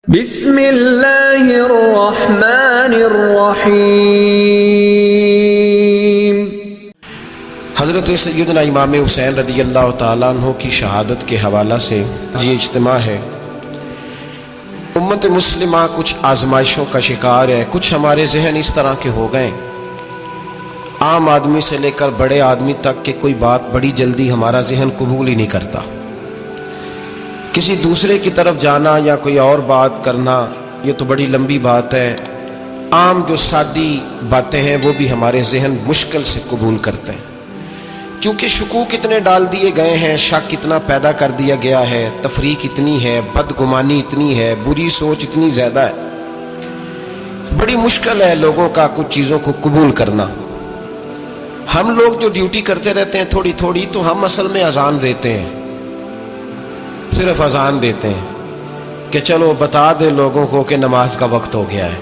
بسم اللہ الرحمن الرحیم۔ حضرت سیدنا امام حسین رضی اللہ تعالیٰ عنہ کی شہادت کے حوالہ سے یہ اجتماع ہے۔ امت مسلمہ کچھ آزمائشوں کا شکار ہے، کچھ ہمارے ذہن اس طرح کے ہو گئے، عام آدمی سے لے کر بڑے آدمی تک کہ کوئی بات بڑی جلدی ہمارا ذہن قبول ہی نہیں کرتا۔ کسی دوسرے کی طرف جانا یا کوئی اور بات کرنا یہ تو بڑی لمبی بات ہے، عام جو سادی باتیں ہیں وہ بھی ہمارے ذہن مشکل سے قبول کرتے ہیں، چونکہ شکوک اتنے ڈال دیے گئے ہیں، شک اتنا پیدا کر دیا گیا ہے، تفریق اتنی ہے، بدگمانی اتنی ہے، بری سوچ اتنی زیادہ ہے، بڑی مشکل ہے لوگوں کا کچھ چیزوں کو قبول کرنا۔ ہم لوگ جو ڈیوٹی کرتے رہتے ہیں تھوڑی تھوڑی، تو ہم اصل میں اذان دیتے ہیں، صرف اذان دیتے ہیں کہ چلو بتا دیں لوگوں کو کہ نماز کا وقت ہو گیا ہے،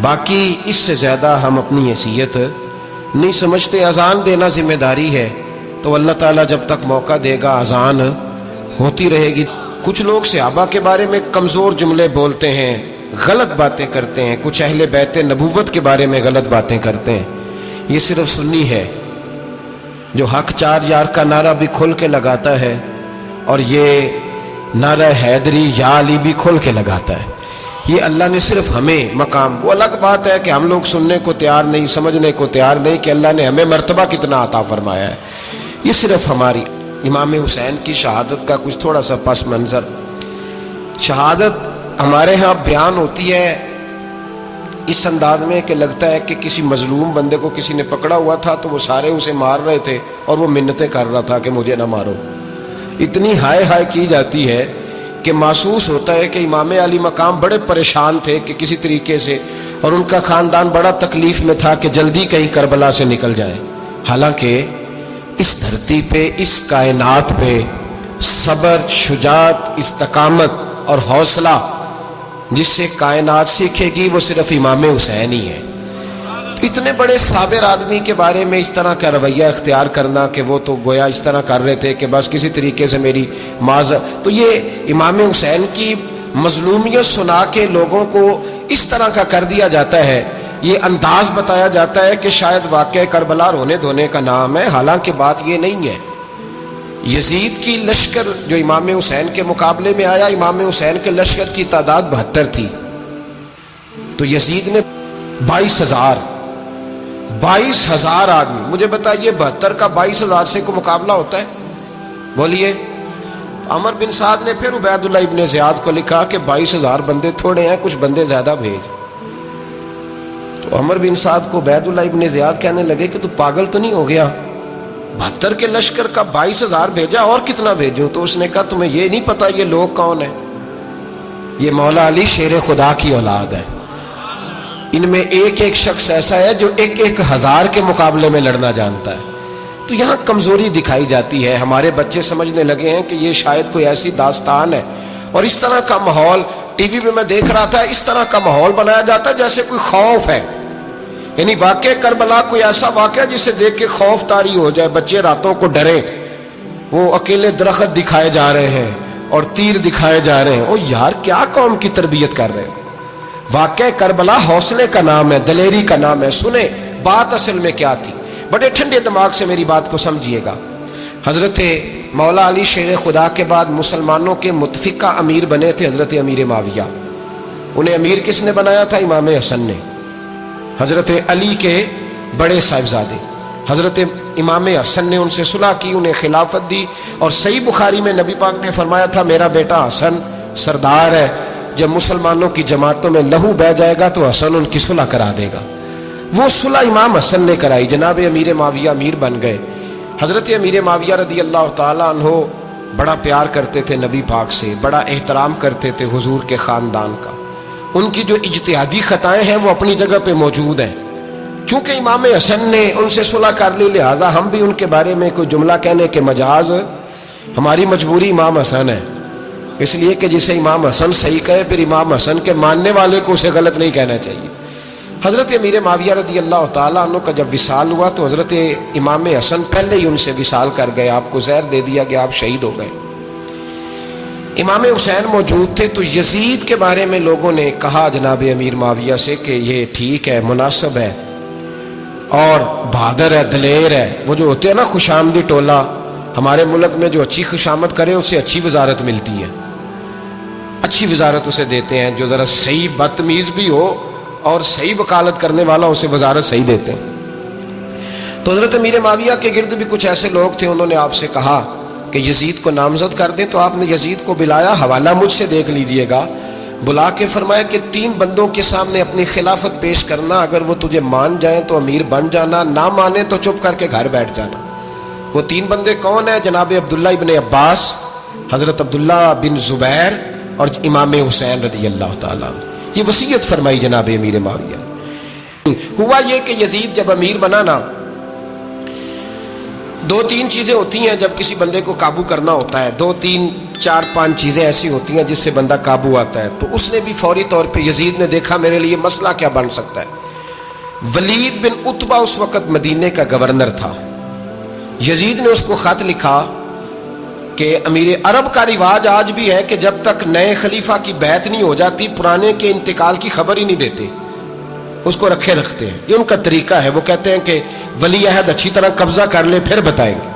باقی اس سے زیادہ ہم اپنی حیثیت نہیں سمجھتے۔ اذان دینا ذمہ داری ہے، تو اللہ تعالیٰ جب تک موقع دے گا اذان ہوتی رہے گی۔ کچھ لوگ صحابہ کے بارے میں کمزور جملے بولتے ہیں، غلط باتیں کرتے ہیں، کچھ اہل بیت نبوت کے بارے میں غلط باتیں کرتے ہیں، یہ صرف سنی ہے جو حق چار یار کا نعرہ بھی کھل کے لگاتا ہے، اور یہ نعرہ حیدری یا علی بھی کھول کے لگاتا ہے۔ یہ اللہ نے صرف ہمیں مقام، وہ الگ بات ہے کہ ہم لوگ سننے کو تیار نہیں، سمجھنے کو تیار نہیں کہ اللہ نے ہمیں مرتبہ کتنا عطا فرمایا ہے۔ یہ صرف ہماری امام حسین کی شہادت کا کچھ تھوڑا سا پس منظر۔ شہادت ہمارے ہاں بیان ہوتی ہے اس انداز میں کہ لگتا ہے کہ کسی مظلوم بندے کو کسی نے پکڑا ہوا تھا تو وہ سارے اسے مار رہے تھے اور وہ منتیں کر رہا تھا کہ مجھے نہ مارو، اتنی ہائے ہائے کی جاتی ہے کہ محسوس ہوتا ہے کہ امام علی مقام بڑے پریشان تھے کہ کسی طریقے سے، اور ان کا خاندان بڑا تکلیف میں تھا کہ جلدی کہیں کربلا سے نکل جائے۔ حالانکہ اس دھرتی پہ، اس کائنات پہ صبر، شجاعت، استقامت اور حوصلہ جس سے کائنات سیکھے گی وہ صرف امام حسین ہی ہے۔ اتنے بڑے صابر آدمی کے بارے میں اس طرح کا رویہ اختیار کرنا کہ وہ تو گویا اس طرح کر رہے تھے کہ بس کسی طریقے سے میری معذرت، تو یہ امام حسین کی مظلومیت سنا کے لوگوں کو اس طرح کا کر دیا جاتا ہے، یہ انداز بتایا جاتا ہے کہ شاید واقعہ کربلا رونے دھونے کا نام ہے، حالانکہ بات یہ نہیں ہے۔ یزید کی لشکر جو امام حسین کے مقابلے میں آیا، امام حسین کے لشکر کی تعداد 72 تھی، تو یزید نے 22,000 آدمی، مجھے بتائیے 72 کا 22,000 سے کو مقابلہ ہوتا ہے؟ بولیے۔ عمر بن سعد نے پھر عبید اللہ ابن زیاد کو لکھا کہ 22,000 بندے تھوڑے ہیں، کچھ بندے زیادہ بھیج۔ تو عمر بن سعد کو عبید اللہ ابن زیاد کہنے لگے کہ تو پاگل تو نہیں ہو گیا، 72 کے لشکر کا 22,000 بھیجا، اور کتنا بھیجوں؟ تو اس نے کہا تمہیں یہ نہیں پتا یہ لوگ کون ہیں؟ یہ مولا علی شیر خدا کی اولاد ہے، ان میں ایک ایک شخص ایسا ہے جو 1,000 کے مقابلے میں لڑنا جانتا ہے۔ تو یہاں کمزوری دکھائی جاتی ہے، ہمارے بچے سمجھنے لگے ہیں کہ یہ شاید کوئی ایسی داستان ہے، اور اس طرح کا ماحول ٹی وی پہ میں دیکھ رہا تھا، اس طرح کا ماحول بنایا جاتا ہے جیسے کوئی خوف ہے، یعنی واقع کربلا کوئی ایسا واقعہ جسے دیکھ کے خوف طاری ہو جائے، بچے راتوں کو ڈریں، وہ اکیلے درخت دکھائے جا رہے ہیں اور تیر دکھائے جا رہے ہیں۔ او یار کیا قوم کی تربیت کر رہے ہیں؟ واقعہ کربلا حوصلے کا نام ہے، دلیری کا نام ہے۔ سنیں بات اصل میں کیا تھی، بڑے ٹھنڈے دماغ سے میری بات کو سمجھیے گا۔ حضرت مولا علی شیر خدا کے بعد مسلمانوں کے متفقہ امیر بنے تھے حضرت امیر معاویہ۔ انہیں امیر کس نے بنایا تھا؟ امام حسن نے، حضرت علی کے بڑے صاحبزادے۔ حضرت امام حسن نے ان سے صلح کی، انہیں خلافت دی، اور صحیح بخاری میں نبی پاک نے فرمایا تھا میرا بیٹا حسن سردار ہے، جب مسلمانوں کی جماعتوں میں لہو بہ جائے گا تو حسن ان کی صلح کرا دے گا۔ وہ صلح امام حسن نے کرائی، جناب امیر معاویہ امیر بن گئے۔ حضرت امیر معاویہ رضی اللہ تعالیٰ عنہ بڑا پیار کرتے تھے نبی پاک سے، بڑا احترام کرتے تھے حضور کے خاندان کا۔ ان کی جو اجتہادی خطائیں ہیں وہ اپنی جگہ پہ موجود ہیں، چونکہ امام حسن نے ان سے صلح کر لی، لہذا ہم بھی ان کے بارے میں کوئی جملہ کہنے کے مجاز، ہماری مجبوری امام حسن ہے، اس لیے کہ جسے امام حسن صحیح کہے پھر امام حسن کے ماننے والے کو اسے غلط نہیں کہنا چاہیے۔ حضرت امیر معاویہ رضی اللہ تعالیٰ عنہ کا جب وصال ہوا تو حضرت امام حسن پہلے ہی ان سے وصال کر گئے، آپ کو زہر دے دیا کہ آپ شہید ہو گئے۔ امام حسین موجود تھے تو یزید کے بارے میں لوگوں نے کہا جناب امیر معاویہ سے کہ یہ ٹھیک ہے، مناسب ہے اور بہادر ہے، دلیر ہے۔ وہ جو ہوتے ہیں نا خوش آمدی ٹولہ، ہمارے ملک میں جو اچھی خوشامد کرے اسے اچھی وزارت ملتی ہے، اچھی وزارت اسے دیتے ہیں۔ جو ذرا صحیح بدتمیز بھی ہو اور صحیح وکالت کرنے والا اسے وزارت صحیح دیتے ہیں۔ تو حضرت امیر معاویہ کے گرد بھی کچھ ایسے لوگ تھے، انہوں نے آپ سے کہا کہ یزید کو نامزد کر دیں، تو آپ نے یزید کو بلایا، حوالہ مجھ سے دیکھ لیجئے گا، بلا کے فرمایا کہ 3 بندوں کے سامنے اپنی خلافت پیش کرنا، اگر وہ تجھے مان جائیں تو امیر بن جانا، نہ مانے تو چپ کر کے گھر بیٹھ جانا۔ وہ 3 بندے کون ہیں؟ جناب عبداللہ ابن عباس، حضرت عبداللہ بن زبیر اور امام حسین رضی اللہ تعالیٰ عنہ۔ یہ وصیت فرمائی جناب امیر معاویہ۔ ہوا یہ کہ یزید جب امیر بنا نا، 2-3 چیزیں ہوتی ہیں جب کسی بندے کو قابو کرنا ہوتا ہے، 2-3-4-5 چیزیں ایسی ہوتی ہیں جس سے بندہ قابو آتا ہے۔ تو اس نے بھی فوری طور پہ، یزید نے دیکھا میرے لیے مسئلہ کیا بن سکتا ہے۔ ولید بن عتبہ اس وقت مدینے کا گورنر تھا۔ یزید نے اس کو خط لکھا کہ امیر عرب کا رواج آج بھی ہے کہ جب تک نئے خلیفہ کی بیعت نہیں ہو جاتی پرانے کے انتقال کی خبر ہی نہیں دیتے، اس کو رکھے رکھتے ہیں۔ یہ ان کا طریقہ ہے، وہ کہتے ہیں کہ ولی عہد اچھی طرح قبضہ کر لے پھر بتائیں گے۔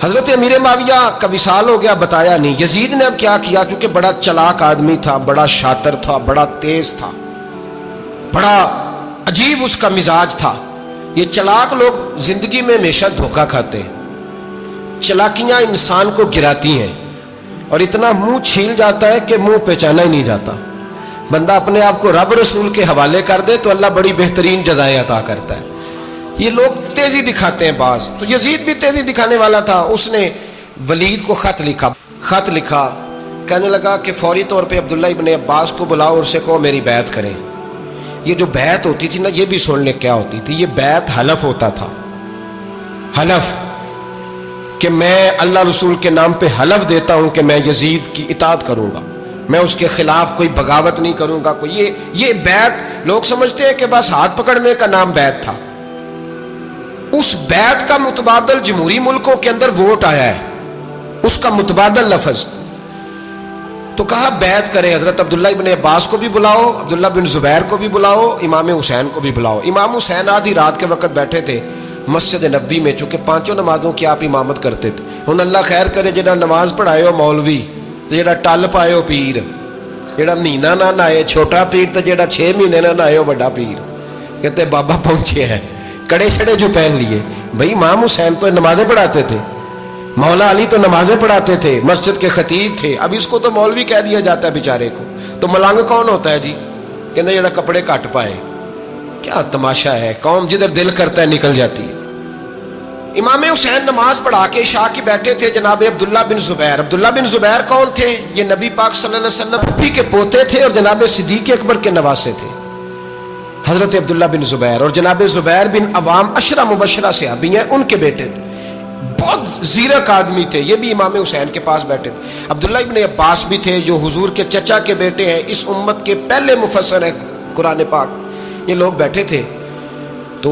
حضرت امیر معاویہ کا وصال ہو گیا، بتایا نہیں۔ یزید نے اب کیا کیا، کیونکہ بڑا چلاک آدمی تھا، بڑا شاطر تھا، بڑا تیز تھا، بڑا عجیب اس کا مزاج تھا۔ یہ چلاک لوگ زندگی میں ہمیشہ دھوکہ کھاتے ہیں، چلاکیاں انسان کو گراتی ہیں اور اتنا منہ چھیل جاتا ہے کہ منہ پہچانا ہی نہیں جاتا۔ بندہ اپنے آپ کو رب رسول کے حوالے کر دے تو اللہ بڑی بہترین جزائیں عطا کرتا ہے۔ یہ لوگ تیزی دکھاتے ہیں بعض، تو یزید بھی تیزی دکھانے والا تھا۔ اس نے ولید کو خط لکھا، کہنے لگا کہ فوری طور پہ عبداللہ ابن عباس کو بلاؤ اور اسے کہو میری بیعت کریں۔ یہ جو بیعت ہوتی تھی نا، یہ بھی سن لے کیا ہوتی تھی۔ یہ بیعت حلف ہوتا تھا، حلف کہ میں اللہ رسول کے نام پہ حلف دیتا ہوں کہ میں یزید کی اطاعت کروں گا، میں اس کے خلاف کوئی بغاوت نہیں کروں گا۔ کوئی یہ بیعت لوگ سمجھتے ہیں کہ بس ہاتھ پکڑنے کا نام بیعت تھا۔ اس بیعت کا متبادل جمہوری ملکوں کے اندر ووٹ آیا ہے، اس کا متبادل لفظ۔ تو کہا بیعت کریں، حضرت عبداللہ ابن عباس کو بھی بلاؤ، عبداللہ بن زبیر کو بھی بلاؤ، امام حسین کو بھی بلاؤ۔ امام حسین آدھی رات کے وقت بیٹھے تھے مسجد نبوی میں، چونکہ 5 نمازوں کی آپ امامت کرتے تھے۔ ہن اللہ خیر کرے، جڑا نماز پڑھائے ہو مولوی تے جڑا ٹل پائے ہو پیر، جڑا مہینہ نہ نہائے چھوٹا پیر تے جڑا 6 مہینے نہ نہائے ہو بڑا پیر، کہتے بابا پہنچے ہیں، کڑے چھڑے جو پہن لیے۔ بھائی امام حسین تو نمازیں پڑھاتے تھے، مولا علی تو نمازیں پڑھاتے تھے، مسجد کے خطیب تھے، اب اس کو تو مولوی کہہ دیا جاتا ہے بیچارے کو۔ تو ملنگ کون ہوتا ہے جی؟ کہتے جڑا کپڑے کٹ پائے۔ کیا تماشا ہے، قوم جدھر دل کرتا ہے نکل جاتی ہے۔ امام حسین نماز پڑھا کے عشاء کی بیٹھے تھے جناب عبداللہ بن زبیر۔ عبداللہ بن زبیر کون تھے؟ یہ نبی پاک صلی اللہ علیہ وسلم پھپھی کے پوتے تھے اور جناب صدیق اکبر کے نواسے تھے، حضرت عبداللہ بن زبیر۔ اور جناب زبیر بن عوام عشرہ مبشرہ صحابی ہیں، ان کے بیٹے تھے، بہت زیرک آدمی تھے، یہ بھی امام حسین کے پاس بیٹھے تھے۔ عبداللہ ابن عباس بھی تھے جو حضور کے چچا کے بیٹے ہیں، اس امت کے پہلے مفسر ہیں قرآن پاک۔ یہ لوگ بیٹھے تھے تو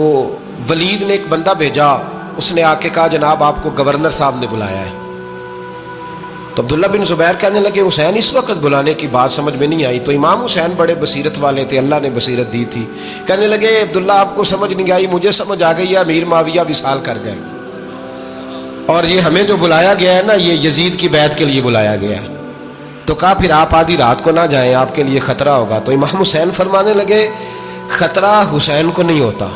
ولید نے ایک بندہ بھیجا، اس نے آ کے کہا جناب آپ کو گورنر صاحب نے بلایا ہے۔ تو عبداللہ بن زبیر کہنے لگے حسین اس وقت بلانے کی بات سمجھ میں نہیں آئی۔ تو امام حسین بڑے بصیرت والے تھے، اللہ نے بصیرت دی تھی، کہنے لگے عبداللہ آپ کو سمجھ نہیں آئی، مجھے سمجھ آ گئی ہے، امیر معاویہ وصال کر گئے اور یہ ہمیں جو بلایا گیا ہے نا، یہ یزید کی بیعت کے لیے بلایا گیا ہے۔ تو کہا پھر آپ آدھی رات کو نہ جائیں، آپ کے لیے خطرہ ہوگا۔ تو امام حسین فرمانے لگے خطرہ حسین کو نہیں ہوتا،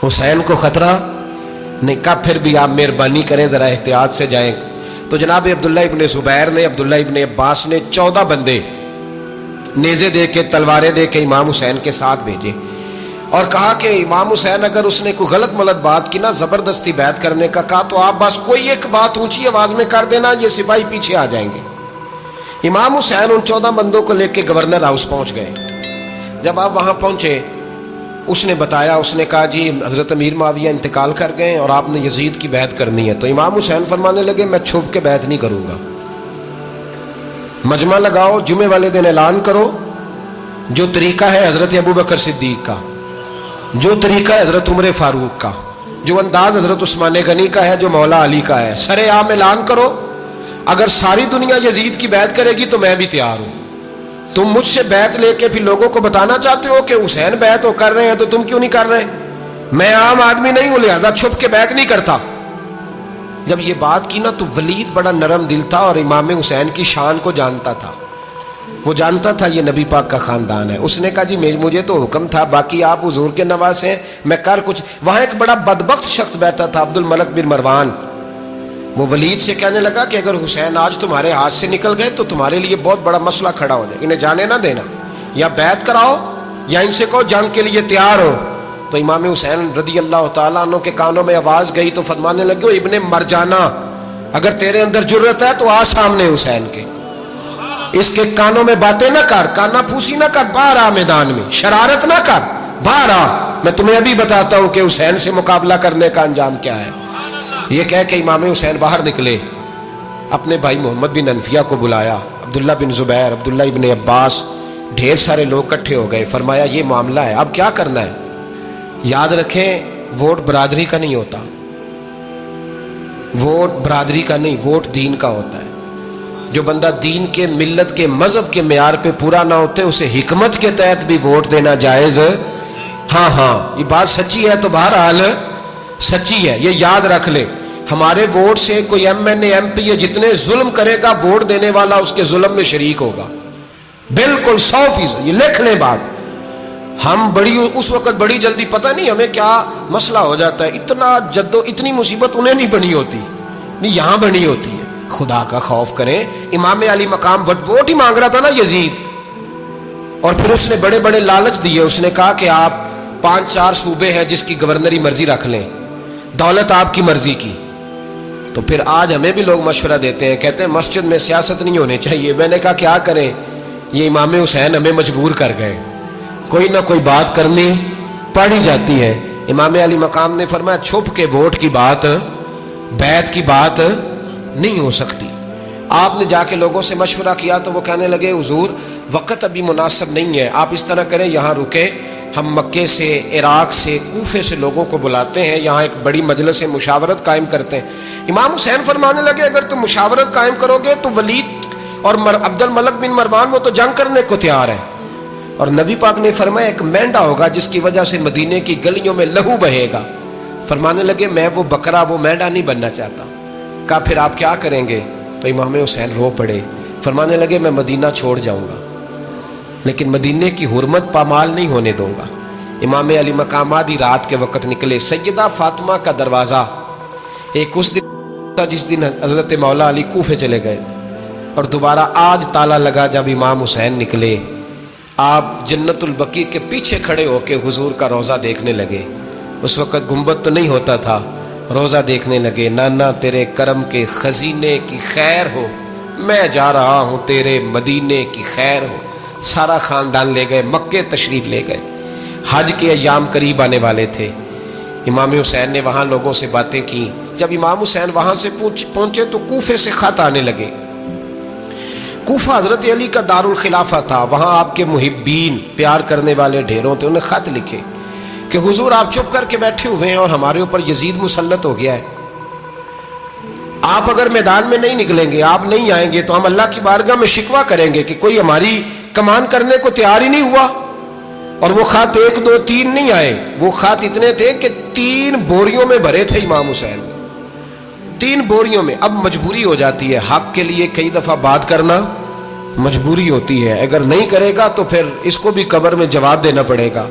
حسین کو خطرہ نہیں۔ کہا پھر بھی آپ مہربانی کریں ذرا احتیاط سے جائیں۔ تو جناب عبداللہ ابن زبیر نے، عبداللہ ابن عباس نے 14 بندے نیزے دے کے، تلواریں دے کے امام حسین کے ساتھ بھیجے اور کہا کہ امام حسین اگر اس نے کوئی غلط ملت بات کی نا، زبردستی بیعت کرنے کا کہا، تو آپ بس کوئی ایک بات اونچی آواز میں کر دینا، یہ سپاہی پیچھے آ جائیں گے۔ امام حسین ان 14 بندوں کو لے کے گورنر ہاؤس پہنچ گئے۔ جب آپ وہاں پہنچے، اس نے بتایا، اس نے کہا جی حضرت امیر معاویہ انتقال کر گئے اور آپ نے یزید کی بیعت کرنی ہے۔ تو امام حسین فرمانے لگے میں چھپ کے بیعت نہیں کروں گا، مجمع لگاؤ، جمعے والے دن اعلان کرو، جو طریقہ ہے حضرت ابو بکر صدیق کا، جو طریقہ ہے حضرت عمر فاروق کا، جو انداز حضرت عثمان غنی کا ہے، جو مولا علی کا ہے، سر عام اعلان کرو، اگر ساری دنیا یزید کی بیعت کرے گی تو میں بھی تیار ہوں. تم مجھ سے بیعت لے کے پھر لوگوں کو بتانا چاہتے ہو کہ حسین بیعت وہ کر رہے ہیں تو تم کیوں نہیں کر رہے؟ میں عام آدمی نہیں ہوں لہذا چھپ کے بیعت نہیں کرتا. جب یہ بات کی نا تو ولید بڑا نرم دل تھا اور امام حسین کی شان کو جانتا تھا. وہ جانتا تھا یہ نبی پاک کا خاندان ہے. اس نے کہا جی مجھے تو حکم تھا، باقی آپ حضور کے نواز ہیں، میں کر کچھ. وہاں ایک بڑا بدبخت شخص بیٹھا تھا، عبد الملک بن مروان. وہ ولید سے کہنے لگا کہ اگر حسین آج تمہارے ہاتھ سے نکل گئے تو تمہارے لیے بہت بڑا مسئلہ کھڑا ہو جائے، انہیں جانے نہ دینا، یا بیعت کراؤ یا ان سے کہو جنگ کے لیے تیار ہو. تو امام حسین رضی اللہ تعالیٰ عنہ کے کانوں میں آواز گئی تو فرمانے لگے ابن مرجانہ، اگر تیرے اندر جرت ہے تو آ سامنے حسین کے، اس کے کانوں میں باتیں نہ کر، کانا پھوسی نہ کر، باہر آ میدان میں، شرارت نہ کر، باہر آ، میں تمہیں ابھی بتاتا ہوں کہ حسین سے مقابلہ کرنے کا انجام کیا ہے. یہ کہہ کہ امام حسین باہر نکلے، اپنے بھائی محمد بن انفیہ کو بلایا، عبداللہ بن زبیر، عبداللہ ابن عباس، ڈھیر سارے لوگ اکٹھے ہو گئے. فرمایا یہ معاملہ ہے، اب کیا کرنا ہے؟ یاد رکھیں ووٹ برادری کا نہیں ہوتا، ووٹ برادری کا نہیں، ووٹ دین کا ہوتا ہے. جو بندہ دین کے، ملت کے، مذہب کے معیار پہ پورا نہ ہوتے اسے حکمت کے تحت بھی ووٹ دینا جائز. ہاں یہ بات سچی ہے تو بہرحال سچی ہے، یہ یاد رکھ لے. ہمارے ووٹ سے کوئی ایم این اے، ایم پی اے جتنے ظلم کرے گا ووٹ دینے والا اس کے ظلم میں شریک ہوگا، بالکل 100%. یہ لکھ لیں بات. ہم اس وقت بڑی جلدی، پتہ نہیں ہمیں کیا مسئلہ ہو جاتا ہے، اتنا اتنی مصیبت انہیں نہیں بنی ہوتی، نہیں یہاں بنی ہوتی ہے. خدا کا خوف کریں. امام علی مقام ووٹ ہی مانگ رہا تھا نا یزید، اور پھر اس نے بڑے بڑے لالچ دیے. اس نے کہا کہ آپ 5-4 صوبے ہیں جس کی گورنری مرضی رکھ لیں، دولت آپ کی مرضی کی. تو پھر آج ہمیں بھی لوگ مشورہ دیتے ہیں، کہتے ہیں مسجد میں سیاست نہیں ہونی چاہیے. میں نے کہا کیا کریں، یہ امام حسین ہمیں مجبور کر گئے، کوئی نہ کوئی بات کرنی پڑ ہی جاتی ہے. امام علی مقام نے فرمایا چھپ کے ووٹ کی بات، بیعت کی بات نہیں ہو سکتی. آپ نے جا کے لوگوں سے مشورہ کیا تو وہ کہنے لگے حضور وقت ابھی مناسب نہیں ہے، آپ اس طرح کریں یہاں رکے، ہم مکے سے، عراق سے، کوفے سے لوگوں کو بلاتے ہیں، یہاں ایک بڑی مجلس مشاورت قائم کرتے ہیں. امام حسین فرمانے لگے اگر تم مشاورت قائم کرو گے تو ولید اور عبد الملک بن مروان وہ تو جنگ کرنے کو تیار ہے. اور نبی پاک نے فرمایا ایک مینڈا ہوگا جس کی وجہ سے مدینے کی گلیوں میں لہو بہے گا. فرمانے لگے میں وہ بکرا، وہ مینڈا نہیں بننا چاہتا. کہا پھر آپ کیا کریں گے؟ تو امام حسین رو پڑے، فرمانے لگے میں مدینہ چھوڑ جاؤں گا لیکن مدینے کی حرمت پامال نہیں ہونے دوں گا. امام علی مقام آدھی رات کے وقت نکلے. سیدہ فاطمہ کا دروازہ ایک اس دن تھا جس دن حضرت مولا علی کوفے چلے گئے، اور دوبارہ آج تالا لگا جب امام حسین نکلے. آپ جنت البقیع کے پیچھے کھڑے ہو کے حضور کا روضہ دیکھنے لگے. اس وقت گنبد تو نہیں ہوتا تھا، روضہ دیکھنے لگے. نانا تیرے کرم کے خزینے کی خیر ہو، میں جا رہا ہوں تیرے مدینے کی خیر ہو. سارا خاندان لے گئے، مکے تشریف لے گئے. حج کے ایام قریب آنے والے تھے. امام حسین نے وہاں لوگوں سے باتیں کی. جب امام حسین وہاں سے پہنچے تو کوفے سے خط آنے لگے. کوفہ حضرت علی کا دارالخلافہ تھا، وہاں آپ کے محبین، پیار کرنے والے ڈھیروں تھے. انہیں خط لکھے کہ حضور آپ چپ کر کے بیٹھے ہوئے ہیں اور ہمارے اوپر یزید مسلط ہو گیا ہے. آپ اگر میدان میں نہیں نکلیں گے، آپ نہیں آئیں گے تو ہم اللہ کی بارگاہ میں شکوہ کریں گے کہ کوئی ہماری کمان کرنے کو تیار ہی نہیں ہوا. اور وہ خط 1 2 3 نہیں آئے، وہ خط اتنے تھے کہ 3 بوریوں میں بھرے تھے امام حسین، 3 بوریوں میں. اب مجبوری ہو جاتی ہے، حق کے لیے کئی دفعہ بات کرنا مجبوری ہوتی ہے. اگر نہیں کرے گا تو پھر اس کو بھی قبر میں جواب دینا پڑے گا.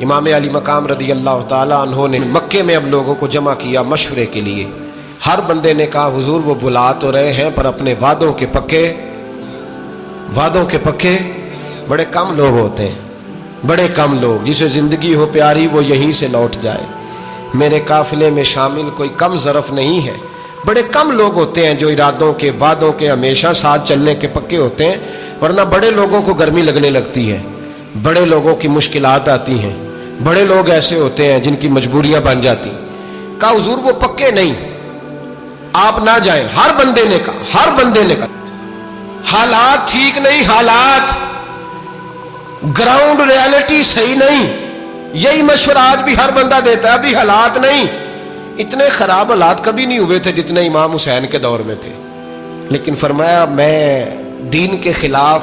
امام علی مقام رضی اللہ تعالیٰ عنہ نے مکے میں اب لوگوں کو جمع کیا مشورے کے لیے. ہر بندے نے کہا حضور وہ بلا تو رہے ہیں پر اپنے وعدوں کے پکے بڑے کم لوگ ہوتے ہیں، بڑے کم لوگ. جسے زندگی ہو پیاری وہ یہیں سے لوٹ جائے. میرے قافلے میں شامل کوئی کم ظرف نہیں ہے. بڑے کم لوگ ہوتے ہیں جو ارادوں کے، وعدوں کے ہمیشہ ساتھ چلنے کے پکے ہوتے ہیں، ورنہ بڑے لوگوں کو گرمی لگنے لگتی ہے، بڑے لوگوں کی مشکلات آتی ہیں، بڑے لوگ ایسے ہوتے ہیں جن کی مجبوریاں بن جاتی. کہا حضور وہ پکے نہیں، آپ نہ جائیں. ہر بندے نے کہا حالات ٹھیک نہیں، حالات گراؤنڈ ریالٹی صحیح نہیں. یہی مشورہ آج بھی ہر بندہ دیتا ہے. ابھی حالات نہیں، اتنے خراب حالات کبھی نہیں ہوئے تھے جتنے امام حسین کے دور میں تھے. لیکن فرمایا میں دین کے خلاف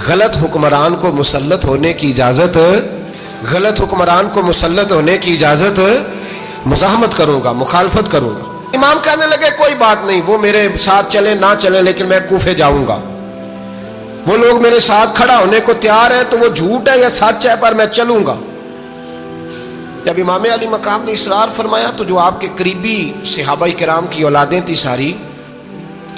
غلط حکمران کو مسلط ہونے کی اجازت مزاحمت کروں گا، مخالفت کروں گا۔ امام کہنے لگے کوئی بات نہیں، وہ میرے ساتھ چلے نہ چلے لیکن میں کوفے جاؤں گا، وہ لوگ میرے ساتھ کھڑا ہونے کو تیار ہے تو وہ جھوٹ ہے یا سچ ہے پر میں چلوں گا۔ جب امام علی مقام نے اصرار فرمایا تو جو آپ کے قریبی صحابہ کرام کی اولادیں تھی ساری،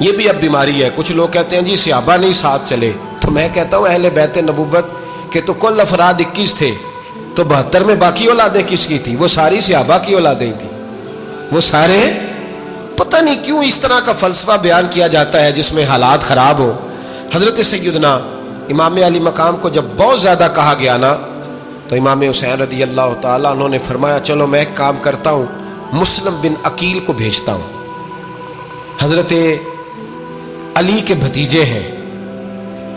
یہ بھی اب بیماری ہے، کچھ لوگ کہتے ہیں جی صحابہ نہیں ساتھ چلے، تو میں کہتا ہوں اہل بیت نبوت کے تو کل افراد 21 تھے، تو 72 میں باقی اولادیں کس کی تھی؟ وہ ساری صحابہ کی اولادیں تھیں، وہ سارے۔ پتہ نہیں کیوں اس طرح کا فلسفہ بیان کیا جاتا ہے جس میں حالات خراب ہو۔ حضرت سیدنا امام علی مقام کو جب بہت زیادہ کہا گیا نا تو امام حسین رضی اللہ تعالیٰ انہوں نے فرمایا چلو میں ایک کام کرتا ہوں، مسلم بن عقیل کو بھیجتا ہوں، حضرت علی کے بھتیجے ہیں،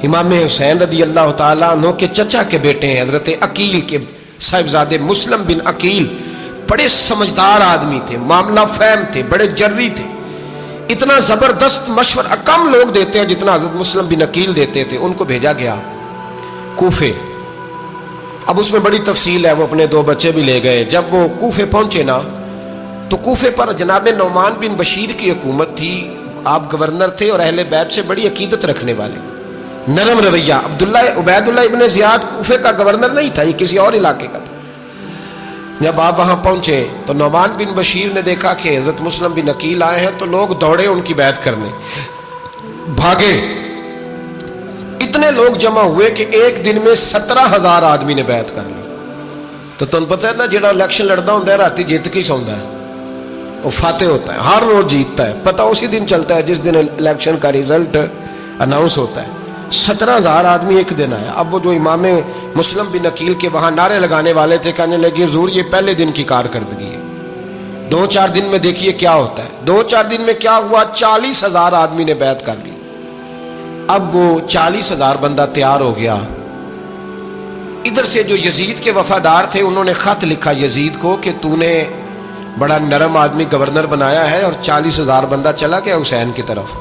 امام حسین رضی اللہ تعالیٰ عنہ کے چچا کے بیٹے ہیں، حضرت عقیل کے صاحبزادے مسلم بن عقیل بڑے سمجھدار آدمی تھے، معاملہ فہم تھے، بڑے جری تھے، اتنا زبردست مشورہ کم لوگ دیتے ہیں جتنا حضرت مسلم بن عقیل دیتے تھے۔ ان کو بھیجا گیا کوفے۔ اب اس میں بڑی تفصیل ہے، وہ اپنے 2 بچے بھی لے گئے۔ جب وہ کوفے پہنچے نا تو کوفے پر جناب نعمان بن بشیر کی حکومت تھی، آپ گورنر تھے اور اہل بیت سے بڑی عقیدت رکھنے والے، نرم رویہ۔ عبید اللہ ابن زیاد کوفے کا گورنر نہیں تھا، یہ کسی اور علاقے کا تھا۔ جب آپ وہاں پہنچے تو نعمان بن بشیر نے دیکھا کہ حضرت مسلم بن عقیل آئے ہیں تو لوگ دوڑے ان کی بیعت کرنے، بھاگے، اتنے لوگ جمع ہوئے کہ ایک دن میں 17,000 آدمی نے بیعت کر لی۔ تو تمہیں پتہ ہے نا جڑا الیکشن لڑتا ہوتا ہے راتی جیت کے سوندا ہے، وہ فاتح ہوتا ہے، ہر روز جیتتا ہے، پتہ اسی دن چلتا ہے جس دن الیکشن کا ریزلٹ اناؤنس ہوتا ہے۔ 17,000 آدمی ایک دن آیا۔ اب وہ جو امام مسلم بن عقیل کے وہاں نعرے لگانے والے تھے کہنے لگے حضور یہ پہلے دن کی کارکردگی ہے، 2-4 دن میں دیکھیے کیا ہوتا ہے۔ 2-4 دن میں کیا ہوا؟ 40,000 آدمی نے بیعت کر لی۔ اب وہ 40,000 بندہ تیار ہو گیا۔ ادھر سے جو یزید کے وفادار تھے انہوں نے خط لکھا یزید کو کہ تو نے بڑا نرم آدمی گورنر بنایا ہے اور 40,000 بندہ چلا گیا حسین کی طرف،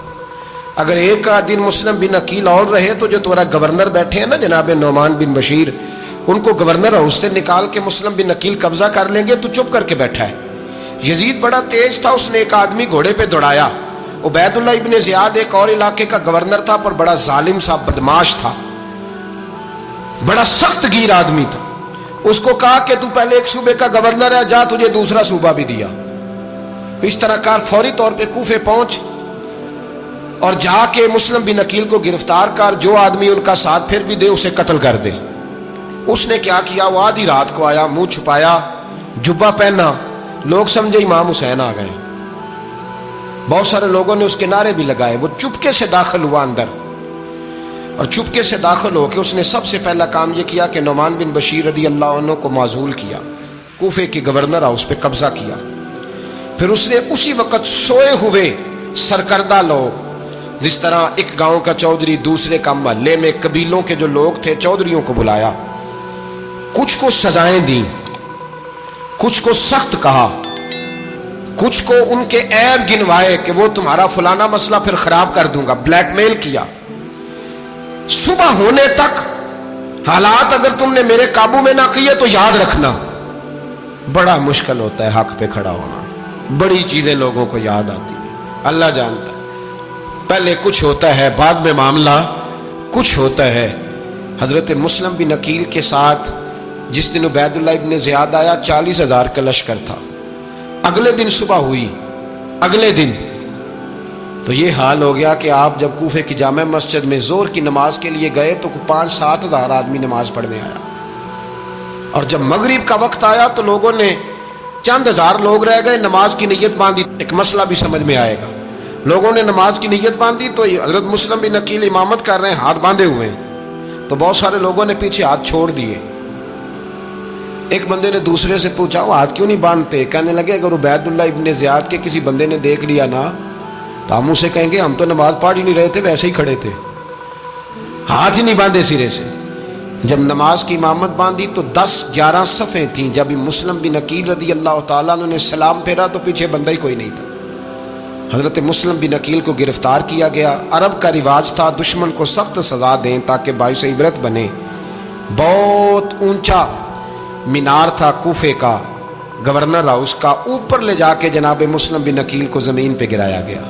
اگر ایک دن مسلم بن عقیل اور رہے تو جو تمہارا گورنر بیٹھے ہیں نا جناب نعمان بن بشیر، ان کو گورنر ہاؤس سے نکال کے مسلم بن عقیل قبضہ کر لیں گے، تو چپ کر کے بیٹھا ہے۔ یزید بڑا تیز تھا، اس نے ایک آدمی گھوڑے پہ دوڑایا۔ عبید اللہ ابن زیاد ایک اور علاقے کا گورنر تھا پر بڑا ظالم سا بدماش تھا، بڑا سخت گیر آدمی تھا۔ اس کو کہا کہ تو پہلے ایک صوبے کا گورنر ہے، جا تجھے دوسرا صوبہ بھی دیا۔ اس طرح کار فوری طور پہ کوفے پہنچ اور جا کے مسلم بن عقیل کو گرفتار کر، جو آدمی ان کا ساتھ پھر بھی دے اسے قتل کر دے۔ اس نے کیا کیا؟ وہ آدھی رات کو آیا، منہ چھپایا، جبہ پہنا، لوگ سمجھے امام حسین آ گئے۔ بہت سارے لوگوں نے اس کے نعرے بھی لگائے۔ وہ چپکے سے داخل ہوا اندر، اور چپکے سے داخل ہو کے اس نے سب سے پہلا کام یہ کیا کہ نعمان بن بشیر رضی اللہ عنہ کو معزول کیا، کوفے کے گورنر ہاؤس پہ قبضہ کیا۔ پھر اس نے اسی وقت سوئے ہوئے سرکردہ لوگ، جس طرح ایک گاؤں کا چودھری دوسرے کا محلے میں قبیلوں کے جو لوگ تھے چودھریوں کو بلایا، کچھ کو سزائیں دیں، کچھ کو سخت کہا، کچھ کو ان کے عیب گنوائے کہ وہ تمہارا فلانا مسئلہ پھر خراب کر دوں گا، بلیک میل کیا۔ صبح ہونے تک حالات اگر تم نے میرے قابو میں نہ کیے تو یاد رکھنا بڑا مشکل ہوتا ہے حق پہ کھڑا ہونا، بڑی چیزیں لوگوں کو یاد آتی ہیں، اللہ جانتا ہے۔ پہلے کچھ ہوتا ہے، بعد میں معاملہ کچھ ہوتا ہے۔ حضرت مسلم بن عقیل کے ساتھ جس دن عبید اللہ ابن زیاد آیا 40,000 کا لشکر تھا۔ اگلے دن صبح ہوئی، اگلے دن تو یہ حال ہو گیا کہ آپ جب کوفے کی جامع مسجد میں ظہر کی نماز کے لیے گئے تو 5-7 ہزار آدمی نماز پڑھنے آیا، اور جب مغرب کا وقت آیا تو لوگوں نے چند ہزار لوگ رہ گئے، نماز کی نیت باندھی۔ ایک مسئلہ بھی سمجھ میں آئے گا، لوگوں نے نماز کی نیت باندھی تو حضرت مسلم بن عقیل امامت کر رہے ہیں، ہاتھ باندھے ہوئے ہیں، تو بہت سارے لوگوں نے پیچھے ہاتھ چھوڑ دیے۔ ایک بندے نے دوسرے سے پوچھا وہ ہاتھ کیوں نہیں باندھتے؟ کہنے لگے اگر عبید اللہ ابن زیاد کے کسی بندے نے دیکھ لیا نا تو ہم اسے کہیں گے ہم تو نماز پڑھ ہی نہیں رہے تھے، ویسے ہی کھڑے تھے، ہاتھ ہی نہیں باندھے سرے سے۔ جب نماز کی امامت باندھی تو 10-11 صفیں تھیں۔ جب مسلم بن عقیل رضی اللہ تعالیٰ عنہ نے سلام پھیرا تو پیچھے بندہ ہی کوئی نہیں تھا، حضرت مسلم بن عقیل کو گرفتار کیا گیا۔ عرب کا رواج تھا دشمن کو سخت سزا دیں تاکہ باعث عبرت بنے۔ بہت اونچا مینار تھا کوفے کا، گورنر ہاؤس کا، اوپر لے جا کے جناب مسلم بن عقیل کو زمین پہ گرایا گیا۔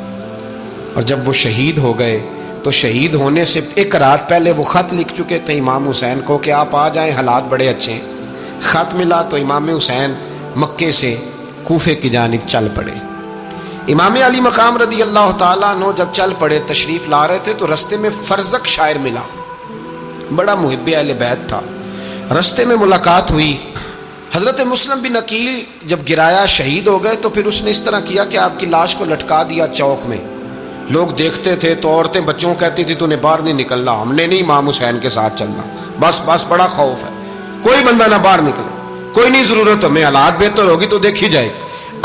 اور جب وہ شہید ہو گئے تو شہید ہونے سے ایک رات پہلے وہ خط لکھ چکے تھے امام حسین کو کہ آپ آ جائیں، حالات بڑے اچھے ہیں۔ خط ملا تو امام حسین مکے سے کوفے کی جانب چل پڑے۔ امام علی مقام رضی اللہ تعالیٰ عنہ جب چل پڑے، تشریف لا رہے تھے تو رستے میں فرزق شاعر ملا، بڑا محب اہل بیت تھا۔ رستے میں ملاقات ہوئی، حضرت مسلم بن عقیل جب گرایا شہید ہو گئے تو پھر اس نے اس طرح کیا کہ آپ کی لاش کو لٹکا دیا چوک میں۔ لوگ دیکھتے تھے تو عورتیں بچوں کہتی تھی تو نے باہر نہیں نکلنا، ہم نے نہیں امام حسین کے ساتھ چلنا، بس بڑا خوف ہے، کوئی بندہ نہ باہر نکلے، کوئی نہیں ضرورت، ہمیں حالات بہتر ہوگی تو دیکھی جائے۔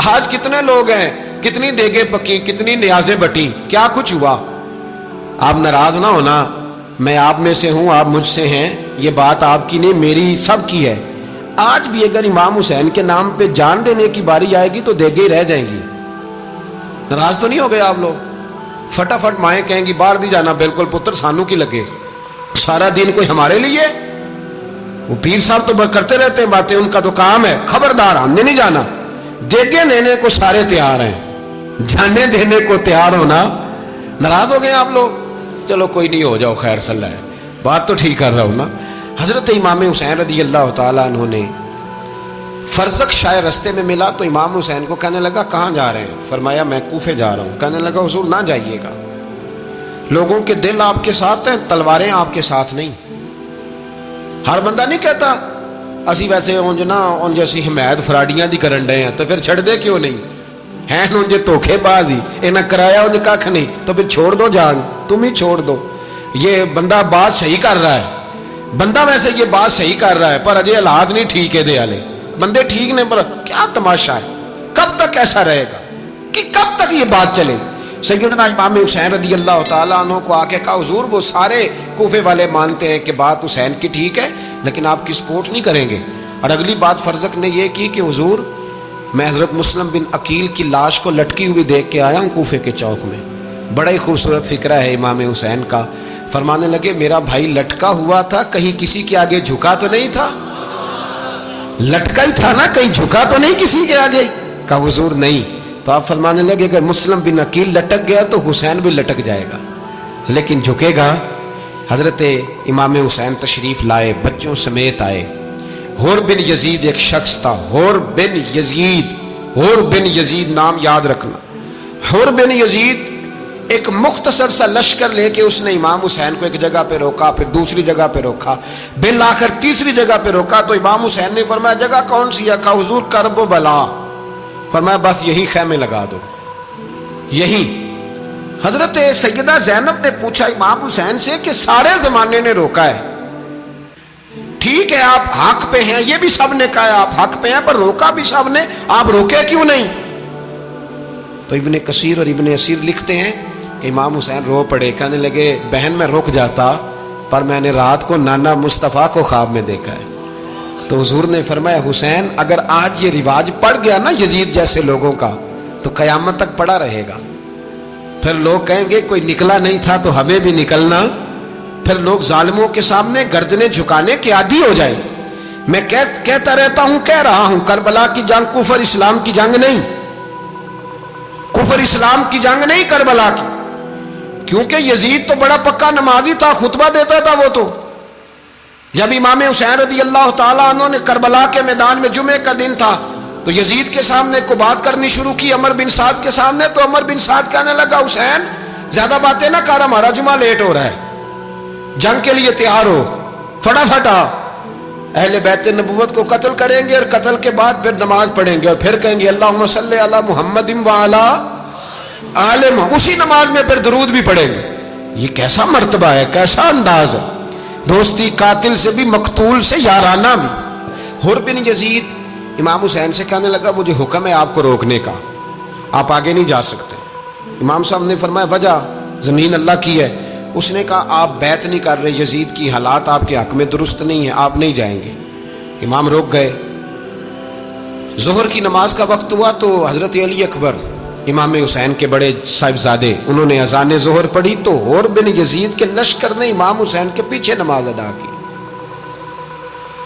آج کتنے لوگ ہیں، کتنی دیگیں پکی، کتنی نیازیں بٹی، کیا کچھ ہوا؟ آپ ناراض نہ ہونا، میں آپ میں سے ہوں، آپ مجھ سے ہیں، یہ بات آپ کی نہیں میری سب کی ہے۔ آج بھی اگر امام حسین کے نام پہ جان دینے کی باری آئے گی تو دیگیں رہ جائیں گی۔ ناراض تو نہیں ہو گئے آپ لوگ؟ فٹافٹ مائیں کہیں گی باہر نہیں جانا، بالکل پتر سانو کی لگے، سارا دن کوئی ہمارے لیے؟ وہ پیر صاحب تو کرتے رہتے ہیں باتیں، ان کا تو کام ہے، خبردار ہم نے نہیں جانا۔ دیگیں دینے کو سارے تیار ہیں، جانے دینے کو تیار ہونا۔ ناراض ہو گئے آپ لوگ؟ چلو کوئی نہیں، ہو جاؤ، خیر صلی اللہ ہے، بات تو ٹھیک کر رہا ہوں نا۔ حضرت امام حسین رضی اللہ تعالیٰ عنہ نے فرزق شاعر رستے میں ملا تو امام حسین کو کہنے لگا کہاں جا رہے ہیں؟ فرمایا میں کوفے جا رہا ہوں۔ کہنے لگا حضور نہ جائیے گا، لوگوں کے دل آپ کے ساتھ ہیں، تلواریں آپ کے ساتھ نہیں۔ ہر بندہ نہیں کہتا اسی ویسے ان جیسی حمایت فراڈیاں دی کرن ڈے ہیں تو پھر چھڑ دے کیوں نہیں ہیں؟ انجے دھوکھے باز ہی انہیں کرایا انہیں کھ نہیں تو پھر چھوڑ دو، جان تم ہی چھوڑ دو۔ یہ بندہ بات صحیح کر رہا ہے، بندہ ویسے یہ بات صحیح کر رہا ہے پر اجے حالات نہیں ٹھیک ہے، دے والے بندے ٹھیک نہیں، پر کیا تماشا ہے؟ کب تک ایسا رہے گا کہ کب تک یہ بات چلے؟ سیدنا امام حسین رضی اللہ تعالیٰ عنہ کو آ کے کہا حضور وہ سارے کوفے والے مانتے ہیں کہ بات حسین کی ٹھیک ہے لیکن آپ کی سپورٹ نہیں کریں گے۔ اور اگلی بات فرزق نے یہ کی کہ حضور میں حضرت مسلم بن عقیل کی لاش کو لٹکی ہوئی دیکھ کے آیا ہوں کوفے کے چوک میں، بڑا ہی خوبصورت فکرہ ہے امام حسین کا۔ فرمانے لگے میرا بھائی لٹکا ہوا تھا، کہیں کسی کے آگے جھکا تو نہیں تھا؟ لٹکا ہی تھا نا، کہیں جھکا تو نہیں کسی کے آگے؟ کہا حضور نہیں۔ تو آپ فرمانے لگے اگر مسلم بن عقیل لٹک گیا تو حسین بھی لٹک جائے گا، لیکن جھکے گا۔ حضرت امام حسین تشریف لائے، بچوں سمیت آئے۔ حور بن یزید ایک شخص تھا، حور بن یزید نام یاد رکھنا۔ حور بن یزید ایک مختصر سا لشکر لے کے اس نے امام حسین کو ایک جگہ پہ روکا، پھر دوسری جگہ پہ روکا، بالآخر تیسری جگہ پہ روکا تو امام حسین نے فرمایا جگہ کون سی ہے؟ کہا حضور کرب و بلا۔ فرمایا بس یہی خیمے لگا دو، یہی۔ حضرت سیدہ زینب نے پوچھا امام حسین سے کہ سارے زمانے نے روکا ہے، ٹھیک ہے آپ حق پہ ہیں، یہ بھی سب نے کہا آپ حق پہ ہیں، پر روکا بھی سب نے، آپ روکے کیوں نہیں؟ تو ابن کثیر اور ابن اسیر لکھتے ہیں کہ امام حسین رو پڑے، کہنے لگے بہن میں رک جاتا پر میں نے رات کو نانا مصطفیٰ کو خواب میں دیکھا ہے۔ تو حضور نے فرمایا حسین اگر آج یہ رواج پڑ گیا نا یزید جیسے لوگوں کا تو قیامت تک پڑا رہے گا، پھر لوگ کہیں گے کوئی نکلا نہیں تھا تو ہمیں بھی نکلنا، پھر لوگ ظالموں کے سامنے گردنیں جھکانے کے عادی ہو جائیں۔ میں کہتا رہتا ہوں، کہہ رہا ہوں، کربلا کی جنگ کفر اسلام کی جنگ نہیں، کفر اسلام کی جنگ نہیں کربلا کی، کیونکہ یزید تو بڑا پکا نمازی تھا، خطبہ دیتا تھا وہ تو۔ جب امام حسین رضی اللہ تعالیٰ عنہ نے کربلا کے میدان میں جمعے کا دن تھا تو یزید کے سامنے کو بات کرنی شروع کی، عمر بن سعد کے سامنے، تو عمر بن سعد کہنے لگا حسین زیادہ باتیں نہ کر، ہمارا جمعہ لیٹ ہو رہا ہے، جنگ کے لیے تیار ہو، فٹافٹ آ۔ اہل بیت نبوت کو قتل کریں گے اور قتل کے بعد پھر نماز پڑھیں گے اور پھر کہیں گے اللہم صلی علی محمد وعلی آل محمد، اسی نماز میں پھر درود بھی پڑھیں گے۔ یہ کیسا مرتبہ ہے، کیسا انداز ہے، دوستی قاتل سے بھی مقتول سے یارانہ بھی۔ حر بن یزید امام حسین سے کہنے لگا مجھے حکم ہے آپ کو روکنے کا، آپ آگے نہیں جا سکتے۔ امام صاحب نے فرمایا وجہ؟ زمین اللہ کی ہے۔ اس نے کہا آپ بیعت نہیں کر رہے، یزید کی حالات آپ کے حق میں درست نہیں ہیں، آپ نہیں جائیں گے۔ امام روک گئے۔ ظہر کی نماز کا وقت ہوا تو حضرت علی اکبر امام حسین کے بڑے صاحبزادے، انہوں نے اذان ظہر پڑھی تو حور بن یزید کے لشکر نے امام حسین کے پیچھے نماز ادا کی۔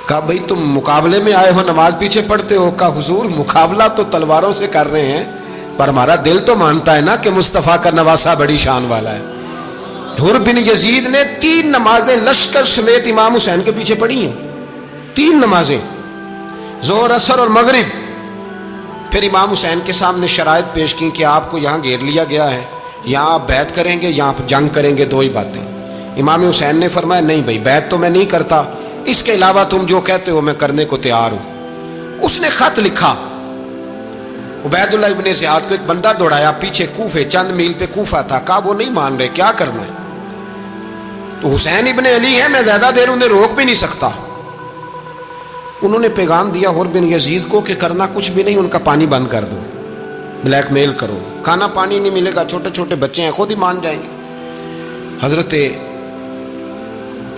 کہا بھئی تم مقابلے میں آئے ہو، نماز پیچھے پڑھتے ہو؟ کہا حضور مقابلہ تو تلواروں سے کر رہے ہیں، پر ہمارا دل تو مانتا ہے نا کہ مصطفیٰ کا نواسہ بڑی شان والا ہے۔ حور بن یزید نے 3 نمازیں لشکر سمیت امام حسین کے پیچھے پڑھی ہیں، 3 نمازیں، ظہر، عصر اور مغرب۔ پھر امام حسین کے سامنے شرائط پیش کی کہ آپ کو یہاں گھیر لیا گیا ہے، یہاں آپ بیعت کریں گے، یہاں جنگ کریں گے، 2 ہی باتیں۔ امام حسین نے فرمایا نہیں بھائی، بیعت تو میں نہیں کرتا، اس کے علاوہ تم جو کہتے ہو میں کرنے کو تیار ہوں۔ اس نے خط لکھا، عبید اللہ ابن زیاد کو ایک بندہ دوڑایا پیچھے، کوفے چند میل پہ کوفہ تھا، کہا وہ نہیں مان رہے، کیا کرنا ہے؟ تو حسین ابن علی ہے، میں زیادہ دیر انہیں روک بھی نہیں سکتا۔ انہوں نے پیغام دیا حور بن یزید کو کہ کرنا کچھ بھی نہیں، ان کا پانی بند کر دو، بلیک میل کرو، کھانا پانی نہیں ملے گا، چھوٹے چھوٹے بچے ہیں، خود ہی مان جائیں گے۔ حضرت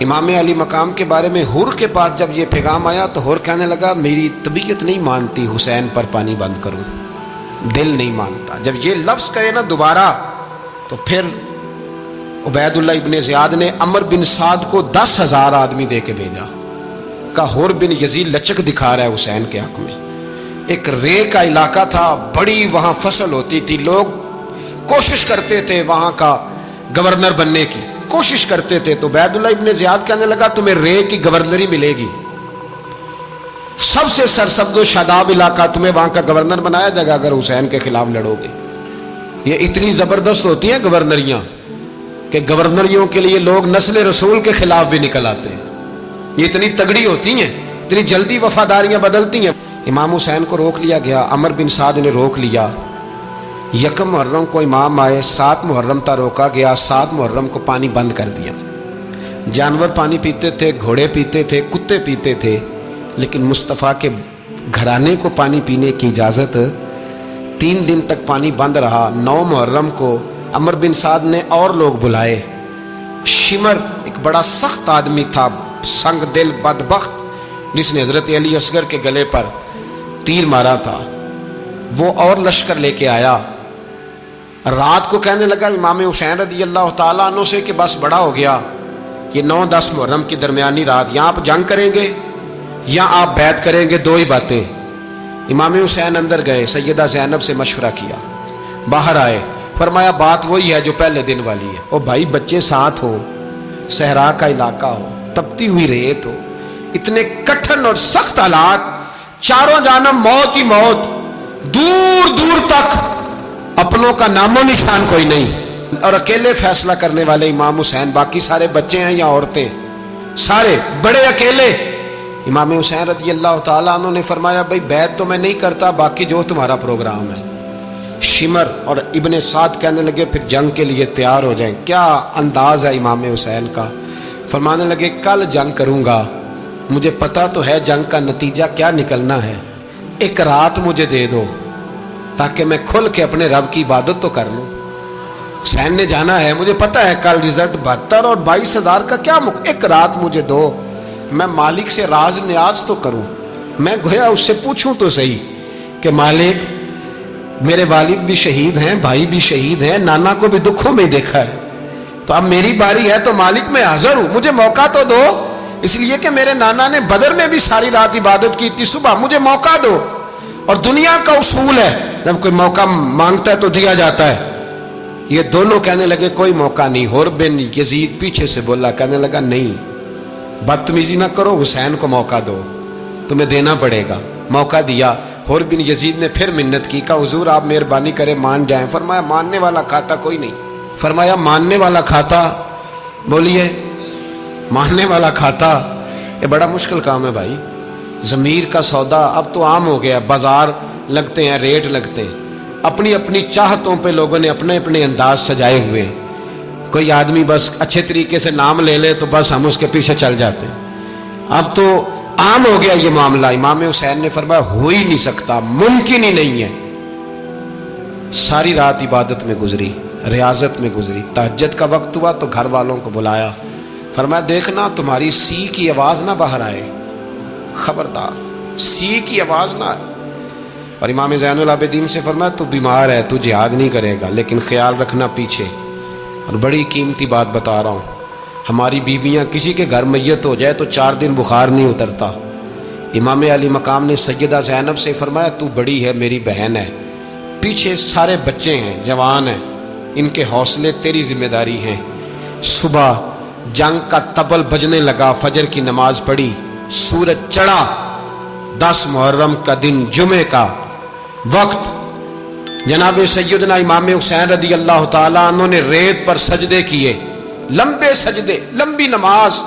امام علی مقام کے بارے میں حور کے پاس جب یہ پیغام آیا تو حور کہنے لگا میری طبیعت نہیں مانتی حسین پر پانی بند کروں، دل نہیں مانتا۔ جب یہ لفظ کہے نا دوبارہ تو پھر عبید اللہ ابن زیاد نے عمر بن سعد کو 10,000 آدمی دے کے بھیجا، کہا حور بن یزید لچک دکھا رہا ہے حسین کے حق میں۔ ایک رے کا علاقہ تھا، بڑی وہاں فصل ہوتی تھی، لوگ کوشش کرتے تھے وہاں کا گورنر بننے کی، کوشش کرتے تھے۔ تو عبید اللہ ابن زیاد کہنے لگا تمہیں رے کی گورنری ملے گی، سب سے سرسبز و شاداب علاقہ، تمہیں وہاں کا گورنر بنایا جائے گا اگر حسین کے خلاف لڑو گے۔ یہ اتنی زبردست ہوتی ہیں گورنریاں کہ گورنریوں کے لیے لوگ نسل رسول کے خلاف بھی نکل آتے ہیں، یہ اتنی تگڑی ہوتی ہیں، اتنی جلدی وفاداریاں بدلتی ہیں۔ امام حسین کو روک لیا گیا، عمر بن سعد نے روک لیا۔ 1 محرم کو امام آئے، 7 محرم تا روکا گیا، 7 محرم کو پانی بند کر دیا۔ جانور پانی پیتے تھے، گھوڑے پیتے تھے، کتے پیتے تھے، لیکن مصطفیٰ کے گھرانے کو پانی پینے کی اجازت 3 دن تک پانی بند رہا۔ 9 محرم کو عمر بن سعد نے اور لوگ بلائے۔ شمر ایک بڑا سخت آدمی تھا، سنگ دل بدبخت، جس نے حضرت علی اصغر کے گلے پر تیر مارا تھا، وہ اور لشکر لے کے آیا۔ رات کو کہنے لگا امام حسین رضی اللہ تعالیٰ عنہ سے کہ بس بڑا ہو گیا، یہ 9-10 محرم کی درمیانی رات، یہاں آپ جنگ کریں گے یا آپ بیعت کریں گے، 2 ہی باتیں۔ امام حسین اندر گئے، سیدہ زینب سے مشورہ کیا، باہر آئے، فرمایا بات وہی ہے جو پہلے دن والی ہے۔ او بھائی بچے ساتھ ہو، صحرا کا علاقہ ہو، تپتی ہوئی ریت ہو، اتنے کٹھن اور سخت حالات، چاروں جانب موت ہی موت، دور دور تک اپنوں کا نام و نشان کوئی نہیں، اور اکیلے فیصلہ کرنے والے امام حسین، باقی سارے بچے ہیں یا عورتیں، سارے بڑے اکیلے۔ امام حسین رضی اللہ تعالیٰ عنہ نے فرمایا بھائی بیعت تو میں نہیں کرتا، باقی جو تمہارا پروگرام ہے۔ شمر اور ابن سعد کہنے لگے پھر جنگ کے لیے تیار ہو جائیں۔ کیا انداز ہے امام حسین کا، فرمانے لگے کل جنگ کروں گا، مجھے پتا تو ہے جنگ کا نتیجہ کیا نکلنا ہے، 1 رات مجھے دے دو تاکہ میں کھل کے اپنے رب کی عبادت تو کر لوں۔ حسین نے جانا ہے، مجھے پتا ہے کل رزلٹ 72 اور 22,000 کا کیا 1 رات مجھے دو، میں مالک سے راز نیاز تو کروں، میں گویا اس سے پوچھوں تو صحیح کہ مالک میرے والد بھی شہید ہیں، بھائی بھی شہید ہیں، نانا کو بھی دکھوں میں دیکھا ہے، تو اب میری باری ہے تو مالک میں حاضر ہوں، مجھے موقع تو دو، اس لیے کہ میرے نانا نے بدر میں بھی ساری رات عبادت کی تھی، صبح مجھے موقع دو۔ اور دنیا کا اصول ہے جب کوئی موقع مانگتا ہے تو دیا جاتا ہے۔ یہ دونوں کہنے لگے کوئی موقع نہیں۔ حور بن یزید پیچھے سے بولا، کہنے لگا نہیں، بدتمیزی نہ کرو، حسین کو موقع دو، تمہیں دینا پڑے گا۔ موقع دیا۔ حور بن یزید نے پھر منت کی، کہا حضور آپ مہربانی کریں مان جائیں۔ فرمایا ماننے والا کھاتا کوئی نہیں۔ فرمایا ماننے والا کھاتا، بولیے ماننے والا کھاتا، یہ بڑا مشکل کام ہے بھائی۔ ضمیر کا سودا اب تو عام ہو گیا، بازار لگتے ہیں، ریٹ لگتے ہیں، اپنی اپنی چاہتوں پہ لوگوں نے اپنے اپنے انداز سجائے ہوئے ہیں۔ کوئی آدمی بس اچھے طریقے سے نام لے لے تو بس ہم اس کے پیچھے چل جاتے ہیں، اب تو عام ہو گیا یہ معاملہ۔ امام حسین نے فرمایا ہو ہی نہیں سکتا، ممکن ہی نہیں ہے۔ ساری رات عبادت میں گزری، ریاضت میں گزری۔ تہجد کا وقت ہوا تو گھر والوں کو بلایا، فرمایا دیکھنا تمہاری سی کی آواز نہ باہر آئے، خبردار سی کی آواز نہ آئے۔ اور امام زین العابدین سے فرمایا تو بیمار ہے، تو جہاد نہیں کرے گا، لیکن خیال رکھنا پیچھے۔ اور بڑی قیمتی بات بتا رہا ہوں، ہماری بیویاں کسی کے گھر میت ہو جائے تو 4 دن بخار نہیں اترتا۔ امام علی مقام نے سیدہ زینب سے فرمایا تو بڑی ہے، میری بہن ہے، پیچھے سارے بچے ہیں، جوان ہیں، ان کے حوصلے تیری ذمہ داری ہیں۔ صبح جنگ کا طبل بجنے لگا، فجر کی نماز پڑھی، سورج چڑھا، 10 محرم کا دن، جمعے کا وقت، جناب سیدنا امام حسین رضی اللہ تعالیٰ عنہ نے ریت پر سجدے کیے، لمبے سجدے، لمبی نماز۔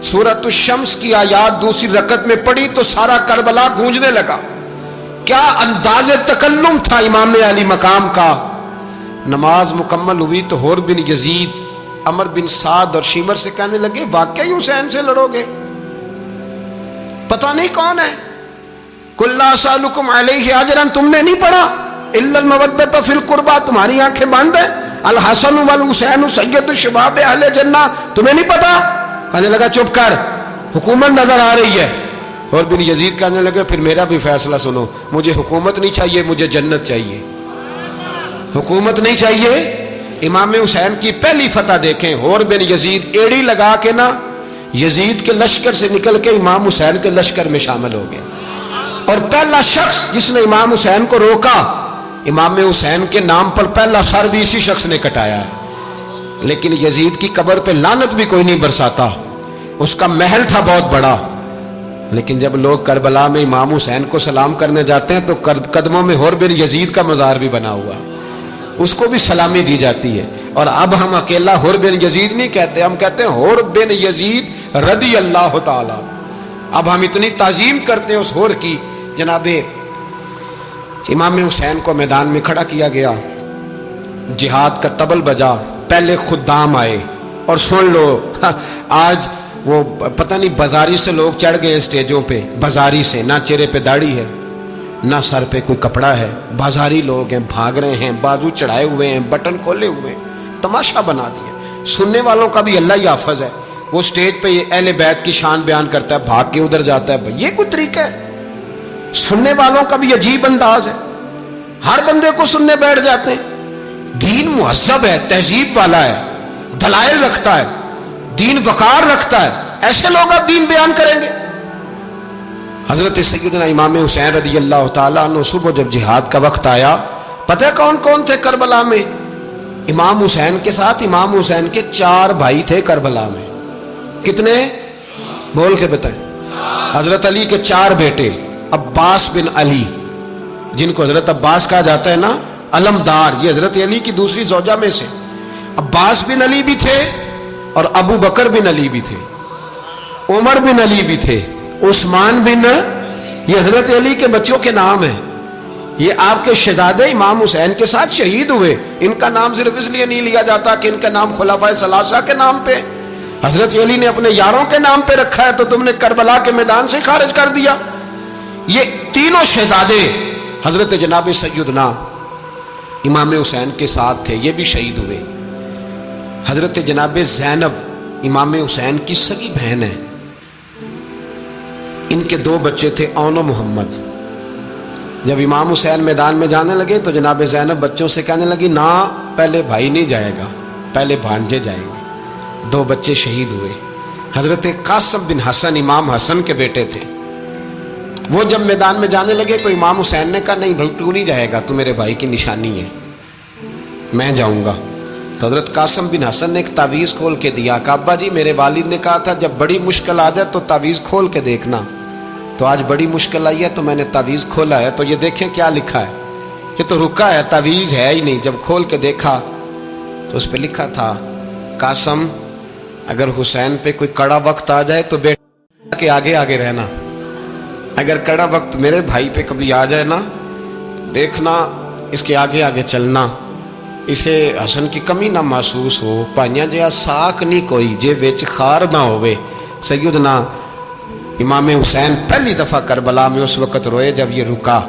سورۃ الشمس کی آیات دوسری رکعت میں پڑھی تو سارا کربلا گونجنے لگا۔ کیا انداز تکلم تھا امام علی مقام کا۔ نماز مکمل ہوئی تو حور بن یزید، عمر بن سعد اور شیمر سے کہنے لگے واقعی حسین سے لڑو گے؟ پتہ نہیں کون ہے۔ قل لا اسألکم علیہ اجرا، تم نے نہیں پڑھا؟ الا المودۃ فی القربى، تمہاری آنکھیں بند ہیں۔ الحسن والحسین سید الشباب اہل جنہ، تمہیں نہیں پتا؟ کہنے لگا چپ کر، حکومت نظر آ رہی ہے۔ اور بن یزید کہنے لگے پھر میرا بھی فیصلہ سنو، مجھے حکومت نہیں چاہیے، مجھے جنت چاہیے۔ حکومت نہیں چاہیے۔ امام حسین کی پہلی فتح دیکھیں، اور بن یزید ایڑی لگا کے نا یزید کے لشکر سے نکل کے امام حسین کے لشکر میں شامل ہو گئے، اور پہلا شخص جس نے امام حسین کو روکا، امام حسین کے نام پر پہلا سر بھی اسی شخص نے کٹایا ہے۔ لیکن یزید کی قبر پہ لعنت بھی کوئی نہیں برساتا، اس کا محل تھا بہت بڑا، لیکن جب لوگ کربلا میں امام حسین کو سلام کرنے جاتے ہیں تو قدموں میں حور بن یزید کا مزار بھی بنا ہوا، اس کو بھی سلامی دی جاتی ہے۔ اور اب ہم اکیلا حور بن یزید نہیں کہتے، ہم کہتے ہیں حور بن یزید رضی اللہ تعالی۔ اب ہم اتنی تعظیم کرتے ہیں اس حور کی۔ جناب امام حسین کو میدان میں کھڑا کیا گیا، جہاد کا طبل بجا، پہلے خدام آئے، اور سن لو آج وہ پتہ نہیں بازاری سے لوگ چڑھ گئے اسٹیجوں پہ، بازاری سے، نہ چہرے پہ داڑھی ہے، نہ سر پہ کوئی کپڑا ہے، بازاری لوگ ہیں، بھاگ رہے ہیں، بازو چڑھائے ہوئے ہیں، بٹن کھولے ہوئے ہیں، تماشا بنا دیا۔ سننے والوں کا بھی اللہ ہی حافظ ہے، وہ سٹیج پہ یہ اہل بیت کی شان بیان کرتا ہے، بھاگ کے ادھر جاتا ہے، یہ کوئی طریقہ ہے؟ سننے والوں کا بھی عجیب انداز ہے، ہر بندے کو سننے بیٹھ جاتے ہیں۔ دین مہذب ہے، تہذیب والا ہے، دلائل رکھتا ہے، دین وقار رکھتا ہے، ایسے لوگ اب دین بیان کریں گے؟ حضرت سیدنا امام حسین رضی اللہ تعالیٰ عنہ صبح جب جہاد کا وقت آیا، پتہ ہے کون کون تھے کربلا میں؟ امام حسین کے ساتھ امام حسین کے 4 بھائی تھے کربلا میں۔ کتنے؟ بول کے بتائیں۔ حضرت علی کے 4 بیٹے، عباس بن علی، جن کو حضرت عباس کہا جاتا ہے نا، علمدار، یہ حضرت علی کی دوسری زوجہ میں سے۔ عباس بن علی بھی تھے، اور ابو بکر بن علی بھی تھے، عمر بن علی بھی تھے، عثمان بن، یہ حضرت علی کے بچوں کے نام ہیں۔ یہ آپ کے شہزادے امام حسین کے ساتھ شہید ہوئے، ان کا نام صرف اس لیے نہیں لیا جاتا کہ ان کا نام خلفائے ثلاثہ کے نام پہ، حضرت علی نے اپنے یاروں کے نام پہ رکھا ہے، تو تم نے کربلا کے میدان سے خارج کر دیا۔ یہ تینوں شہزادے حضرت جناب سیدنا امام حسین کے ساتھ تھے، یہ بھی شہید ہوئے۔ حضرت جناب زینب امام حسین کی سگی بہن ہے، ان کے 2 بچے تھے، اون و محمد۔ جب امام حسین میدان میں جانے لگے تو جناب زینب بچوں سے کہنے لگی نہ، پہلے بھائی نہیں جائے گا، پہلے بھانجے جائیں گے۔ 2 بچے شہید ہوئے۔ حضرت قاسم بن حسن امام حسن کے بیٹے تھے، وہ جب میدان میں جانے لگے تو امام حسین نے کہا نہیں بھائی تو نہیں جائے گا، تو میرے بھائی کی نشانی ہے، میں جاؤں گا۔ تو حضرت قاسم بن حسن نے ایک تعویذ کھول کے دیا، کہ ابا جی میرے والد نے کہا تھا جب بڑی مشکل آ جائے تو تعویذ کھول کے دیکھنا، تو آج بڑی مشکل آئی ہے تو میں نے تعویذ کھولا ہے، تو یہ دیکھیں کیا لکھا ہے، یہ تو رکا ہے، تعویذ ہے ہی نہیں۔ جب کھول کے دیکھا تو اس پہ لکھا تھا قاسم اگر حسین پہ کوئی کڑا وقت آ جائے تو بیٹا کے آگے آگے رہنا، اگر کڑا وقت میرے بھائی پہ کبھی آ جائے نا، دیکھنا اس کے آگے آگے چلنا، اسے حسن کی کمی نہ محسوس ہو، پائیاں جہاں ساکھ نہیں کوئی جے وچ خار نہ ہوئے۔ سیدنا امام حسین پہلی دفعہ کربلا میں اس وقت روئے جب یہ رکا،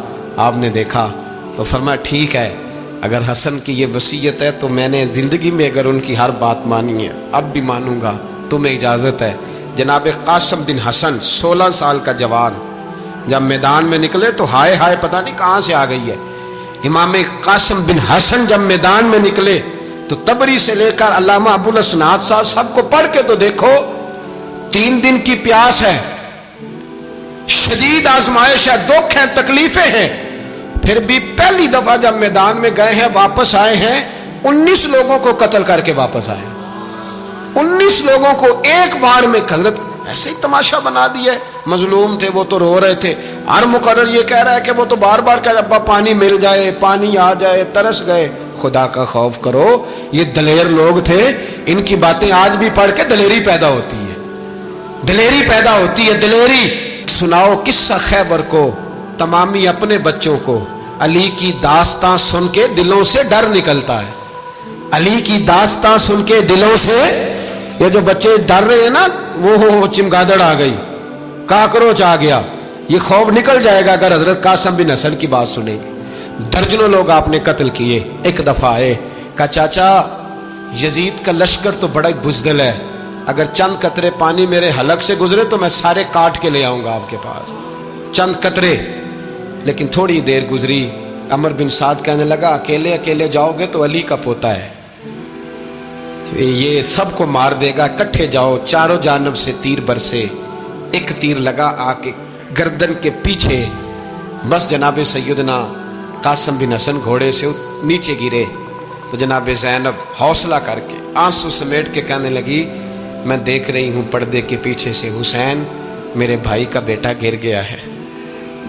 آپ نے دیکھا تو فرمایا ٹھیک ہے، اگر حسن کی یہ وصیت ہے تو میں نے زندگی میں اگر ان کی ہر بات مانی ہے اب بھی مانوں گا، تمہیں اجازت ہے۔ جناب قاسم بن حسن 16 سال کا جوان، جب میدان میں نکلے تو ہائے ہائے پتہ نہیں کہاں سے آ گئی ہے. امام قاسم بن حسن جب میدان میں نکلے تو تبری سے لے کر علامہ ابو الاسناد صاحب سب کو پڑھ کے تو دیکھو. 3 دن کی پیاس ہے, شدید آزمائش ہے, دکھ ہے, تکلیفیں ہیں, پھر بھی پہلی دفعہ جب میدان میں گئے ہیں واپس آئے ہیں 19 لوگوں کو قتل کر کے واپس آئے. 19 لوگوں کو ایک بار میں. حضرت ایسے ہی تماشا بنا دیا ہے. مظلوم تھے وہ تو رو رہے تھے, ہر مقرر یہ کہہ رہا ہے کہ وہ تو بار بار کہ ابا پانی مل جائے, پانی آ جائے, ترس گئے. خدا کا خوف کرو, یہ دلیر لوگ تھے, ان کی باتیں آج بھی پڑھ کے دلیری پیدا ہوتی ہے, دلیری پیدا ہوتی ہے, دلیری. سناؤ قصہ خیبر کو تمامی اپنے بچوں کو. علی کی داستان سن کے دلوں سے ڈر نکلتا ہے. علی کی داستان سن کے دلوں سے, یہ جو بچے ڈر رہے ہیں نا, وہ چمگادڑ آ گئی, کاکروچ آ گیا, یہ خوف نکل جائے گا اگر حضرت قاسم بن حسن کی بات سنیں گے. درجنوں لوگ آپ نے قتل کیے. ایک دفعہ آئے, کہا چاچا یزید کا لشکر تو بڑا بزدل ہے, اگر چند قطرے پانی میرے حلق سے گزرے تو میں سارے کاٹ کے لے آؤں گا آپ کے پاس, چند قطرے. لیکن تھوڑی دیر گزری, عمر بن سعد کہنے لگا اکیلے اکیلے جاؤ گے تو علی کا پوتا ہے, یہ سب کو مار دے گا, اکٹھے جاؤ. چاروں جانب سے تیر برسے, ایک تیر لگا آ کے گردن کے پیچھے, بس جناب سیدنا قاسم بن حسن گھوڑے سے نیچے گرے. تو جناب زینب حوصلہ کر کے آنسو سمیٹ کے کہنے لگی میں دیکھ رہی ہوں پردے کے پیچھے سے حسین میرے بھائی کا بیٹا گر گیا ہے,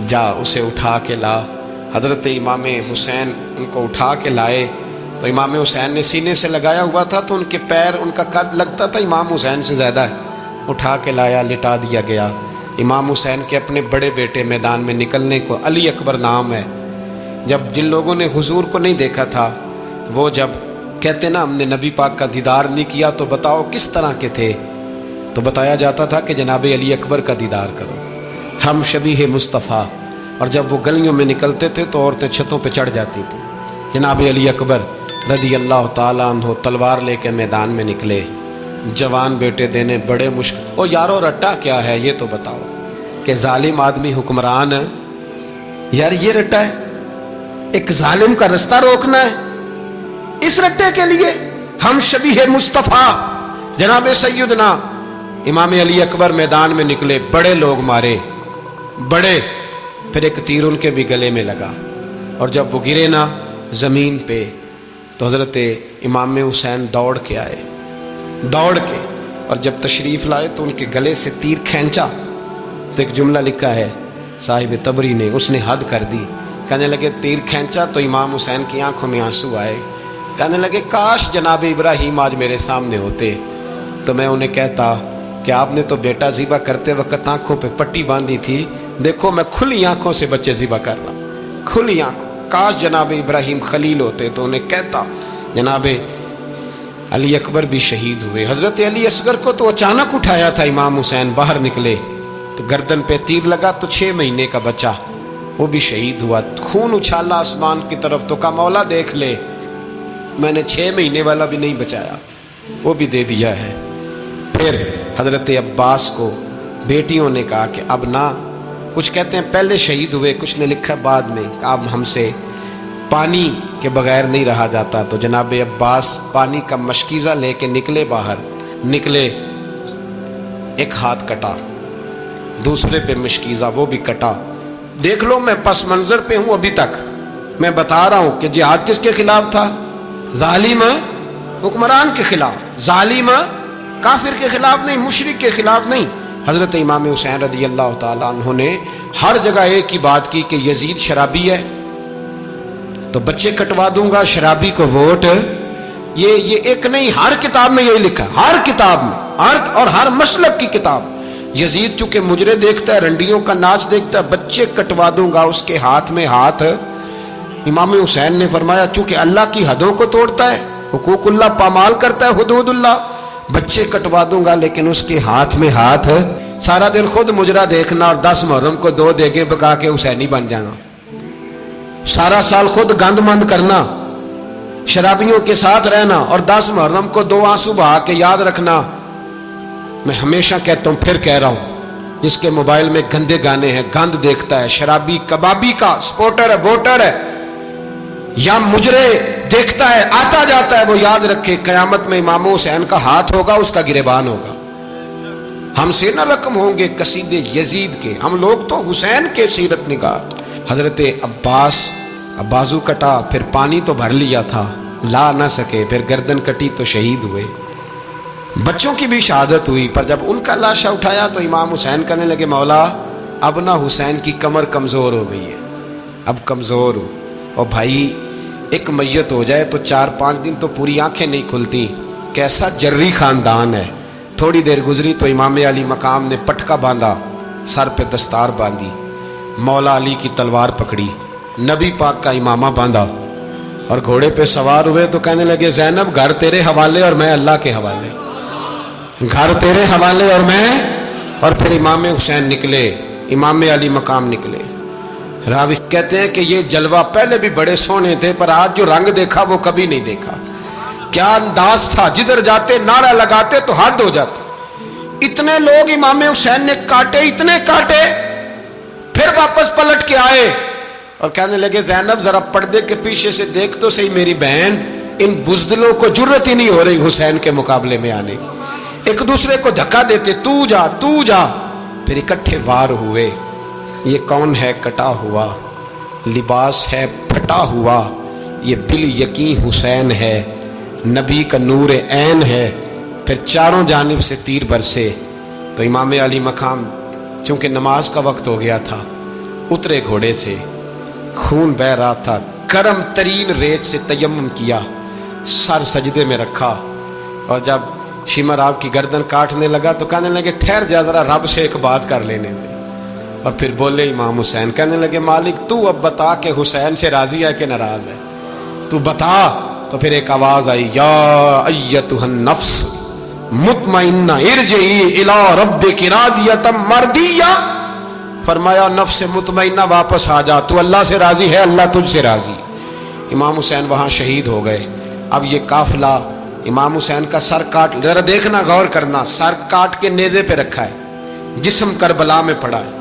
جا اسے اٹھا کے لا. حضرت امام حسین ان کو اٹھا کے لائے تو امام حسین نے سینے سے لگایا ہوا تھا تو ان کے پیر, ان کا قد لگتا تھا امام حسین سے زیادہ ہے. اٹھا کے لایا, لٹا دیا گیا. امام حسین کے اپنے بڑے بیٹے میدان میں نکلنے کو, علی اکبر نام ہے, جب جن لوگوں نے حضور کو نہیں دیکھا تھا وہ جب کہتے نا ہم نے نبی پاک کا دیدار نہیں کیا تو بتاؤ کس طرح کے تھے, تو بتایا جاتا تھا کہ جناب علی اکبر کا دیدار کرو, ہم شبیہ مصطفیٰ. اور جب وہ گلیوں میں نکلتے تھے تو عورتیں چھتوں پہ چڑھ جاتی تھیں. جناب علی اکبر رضی اللہ تعالیٰ عنہ تلوار لے کے میدان میں نکلے, جوان بیٹے دینے بڑے مشکل. او یارو رٹا کیا ہے یہ تو بتاؤ, کہ ظالم آدمی حکمران ہے یار, یہ رٹا ہے, ایک ظالم کا رستہ روکنا ہے, اس رٹے کے لیے ہم شبیہ مصطفیٰ. جناب سیدنا امام علی اکبر میدان میں نکلے, بڑے لوگ مارے, بڑے. پھر ایک تیر ان کے بھی گلے میں لگا, اور جب وہ گرے نا زمین پہ تو حضرت امام حسین دوڑ کے آئے, دوڑ کے, اور جب تشریف لائے تو ان کے گلے سے تیر کھینچا تو ایک جملہ لکھا ہے صاحب تبری نے, اس نے حد کر دی. کہنے لگے تیر کھینچا تو امام حسین کی آنکھوں میں آنسو آئے, کہنے لگے کاش جناب ابراہیم آج میرے سامنے ہوتے تو میں انہیں کہتا کہ آپ نے تو بیٹا ذبح کرتے وقت آنکھوں پہ پٹی باندھی تھی, دیکھو میں کھلی آنکھوں سے بچے ذبح کر رہا ہوں, کھلی آنکھوں. کاش جناب ابراہیم خلیل ہوتے تو انہیں کہتا. جناب علی اکبر بھی شہید ہوئے. حضرت علی اصغر کو تو اچانک اٹھایا تھا امام حسین, باہر نکلے تو گردن پہ تیر لگا تو 6 مہینے کا بچہ وہ بھی شہید ہوا. خون اچھالا آسمان کی طرف تو کہا مولا دیکھ لے, میں نے 6 مہینے والا بھی نہیں بچایا, وہ بھی دے دیا ہے. پھر حضرت عباس کو بیٹیوں نے کہا کہ اب نہ, کچھ کہتے ہیں پہلے شہید ہوئے, کچھ نے لکھا بعد میں, اب ہم سے پانی کے بغیر نہیں رہا جاتا. تو جناب عباس پانی کا مشکیزہ لے کے نکلے, باہر نکلے, ایک ہاتھ کٹا, دوسرے پہ مشکیزہ وہ بھی کٹا. دیکھ لو میں پس منظر پہ ہوں ابھی تک, میں بتا رہا ہوں کہ جہاد کس کے خلاف تھا, ظالم حکمران کے خلاف, ظالم کافر کے خلاف نہیں, مشرک کے خلاف نہیں. حضرت امام حسین رضی اللہ تعالیٰ عنہ نے ہر جگہ ایک ہی بات کی کہ یزید شرابی ہے تو بچے کٹوا دوں گا, شرابی کو ووٹ. یہ ایک نہیں, ہر کتاب میں یہی لکھا, ہر کتاب میں, اور ہر مسلک کی کتاب. یزید چونکہ مجرے دیکھتا ہے, رنڈیوں کا ناچ دیکھتا ہے, بچے کٹوا دوں گا, اس کے ہاتھ میں ہاتھ. امام حسین نے فرمایا چونکہ اللہ کی حدوں کو توڑتا ہے, حقوق اللہ پامال کرتا ہے, حدود اللہ, بچے کٹوا دوں گا لیکن اس کے ہاتھ میں ہاتھ. سارا دن خود مجرا دیکھنا اور 10 محرم کو 2 دیگیں پکا کے حسینی بن جانا, سارا سال خود گند مند کرنا, شرابیوں کے ساتھ رہنا, اور 10 محرم کو 2 آنسو بہا کے یاد رکھنا. میں ہمیشہ کہتا ہوں, پھر کہہ رہا ہوں, جس کے موبائل میں گندے گانے ہیں، گند دیکھتا ہے، شرابی کبابی کا سپورٹر ہے، ووٹر ہے، یا مجرے دیکھتا ہے آتا جاتا ہے، وہ یاد رکھے قیامت میں امام حسین کا ہاتھ ہوگا، اس کا گریبان ہوگا۔ ہم سے نہ رقم ہوں گے قصیدے یزید کے، ہم لوگ تو حسین کے سیرت نگار۔ حضرت عباس کا بازو کٹا، پھر پانی تو بھر لیا تھا، لا نہ سکے، پھر گردن کٹی تو شہید ہوئے۔ بچوں کی بھی شہادت ہوئی، پر جب ان کا لاشا اٹھایا تو امام حسین کہنے لگے مولا اب نہ حسین کی کمر کمزور ہو گئی ہے، اب کمزور ہو، اور بھائی ایک میت ہو جائے تو 4-5 دن تو پوری آنکھیں نہیں کھلتی، کیسا جری خاندان ہے۔ تھوڑی دیر گزری تو امام علی مقام نے پٹکا باندھا، سر پہ دستار باندھی، مولا علی کی تلوار پکڑی، نبی پاک کا امامہ باندھا اور گھوڑے پہ سوار ہوئے تو کہنے لگے زینب گھر تیرے حوالے اور میں اللہ کے حوالے، گھر تیرے حوالے اور میں، اور پھر امام حسین نکلے، امام علی مقام نکلے۔ راوی کہتے ہیں کہ یہ جلوہ پہلے بھی بڑے سونے تھے، پر آج جو رنگ دیکھا وہ کبھی نہیں دیکھا۔ کیا انداز تھا، جدھر جاتے نعرہ لگاتے تو حد ہو جاتے۔ اتنے لوگ امام حسین نے کاٹے، اتنے کاٹے، پھر واپس پلٹ کے آئے اور کہنے لگے زینب ذرا پردے کے پیچھے سے دیکھ تو صحیح میری بہن، ان بزدلوں کو جرت ہی نہیں ہو رہی حسین کے مقابلے میں آنے، ایک دوسرے کو دھکا دیتے، تو جا تو جا، پھر اکٹھے وار ہوئے۔ یہ کون ہے کٹا ہوا، لباس ہے پھٹا ہوا، یہ بال یقین حسین ہے، نبی کا نور عین ہے۔ پھر چاروں جانب سے تیر برسے تو امام علی مقام چونکہ نماز کا وقت ہو گیا تھا، اترے گھوڑے سے، خون بہ رہا تھا، گرم ترین ریت سے تیمم کیا، سر سجدے میں رکھا، اور جب شمر آپ کی گردن کاٹنے لگا تو کہنے لگے ٹھہر جا ذرا رب سے ایک بات کر لینے دے، اور پھر بولے امام حسین، کہنے لگے مالک تو اب بتا کہ حسین سے راضی ہے کہ ناراض ہے، تو بتا۔ تو پھر ایک آواز آئی، یا ایتھا النفس مطمئنہ ارجعی الی ربک راضیۃ مرضیہ، فرمایا نفس مطمئنہ واپس آ جا، تو اللہ سے راضی ہے، اللہ تجھ سے راضی۔ امام حسین وہاں شہید ہو گئے۔ اب یہ قافلہ امام حسین کا سر کاٹ، ذرا دیکھنا غور کرنا، سر کاٹ کے نیزے پہ رکھا ہے، جسم کربلا میں پڑا ہے،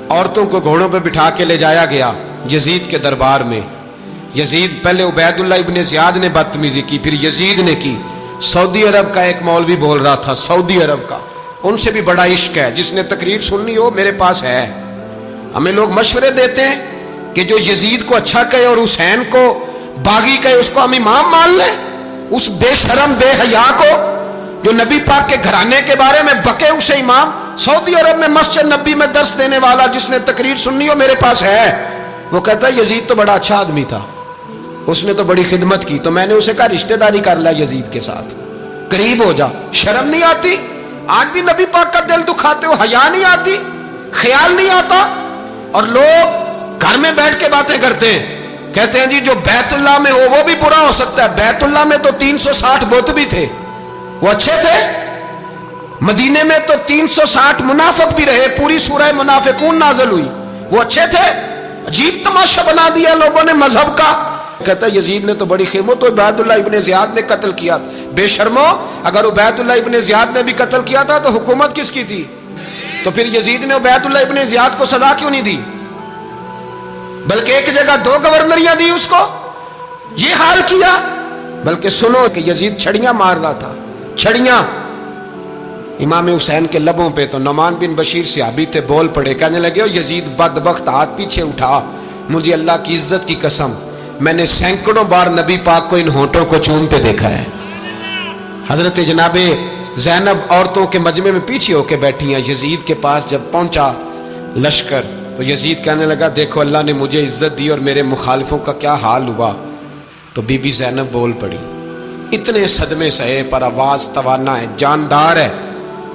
عورتوں کو گھوڑوں پہ بٹھا کے لے جایا گیا یزید کے دربار میں۔ یزید پہلے عبید اللہ ابن زیاد نے بدتمیزی کی، پھر یزید نے کی۔ سعودی عرب کا ایک مولوی بول رہا تھا، سعودی عرب کا، ان سے بھی بڑا عشق ہے، جس نے تقریر سننی ہو میرے پاس ہے۔ ہمیں لوگ مشورے دیتے ہیں کہ جو یزید کو اچھا کہے اور حسین کو باغی کہے اس کو ہم امام مان لیں، اس بے شرم بے حیا کو جو نبی پاک کے گھرانے کے بارے میں بکے اسے امام۔ سعودی عرب میں مسجد نبی میں درس دینے والا جس نے تقریر سننی ہو میرے پاس ہے، وہ کہتا ہے یزید تو بڑا اچھا آدمی تھا، اس نے تو بڑی خدمت کی، تو میں نے اسے کہا رشتہ داری کر لیا یزید کے ساتھ، قریب ہو جا۔ شرم نہیں آتی؟ آج بھی نبی پاک کا دل دکھاتے ہو، حیا نہیں آتی، خیال نہیں آتا؟ اور لوگ گھر میں بیٹھ کے باتیں کرتے ہیں، کہتے ہیں جی جو بیت اللہ میں ہو وہ بھی برا ہو سکتا ہے۔ بیت اللہ میں تو 360 بت بھی تھے، وہ اچھے تھے۔ مدینے میں تو 360 منافق بھی رہے، پوری سورہ منافقون نازل ہوئی، وہ اچھے تھے۔ عجیب تماشا بنا دیا لوگوں نے مذہب کا۔ کہتا ہے یزید نے تو بڑی خدمت، تو عبید اللہ ابن زیاد نے قتل کیا۔ بے شرمو، اگر عبید اللہ ابن زیاد نے بھی قتل کیا تھا تو حکومت کس کی تھی؟ تو پھر یزید نے عبید اللہ ابن زیاد کو سزا کیوں نہیں دی، بلکہ ایک جگہ 2 گورنریاں دی اس کو؟ یہ حال کیا۔ بلکہ سنو کہ یزید چھڑیاں مار رہا تھا، چھڑیاں امام حسین کے لبوں پہ، تو نعمان بن بشیر صحابی تھے، بول پڑے، کہنے لگے یزید بدبخت، ہاتھ پیچھے اٹھا، مجھے اللہ کی عزت کی قسم میں نے سینکڑوں بار نبی پاک کو ان ہونٹوں کو چومتے دیکھا ہے۔ حضرت جناب زینب عورتوں کے مجمع میں پیچھے ہو کے بیٹھی ہیں، یزید کے پاس جب پہنچا لشکر تو یزید کہنے لگا دیکھو اللہ نے مجھے عزت دی اور میرے مخالفوں کا کیا حال ہوا۔ تو بی بی زینب بول پڑی، اتنے صدمے سہے پر آواز توانا ہے، جاندار ہے،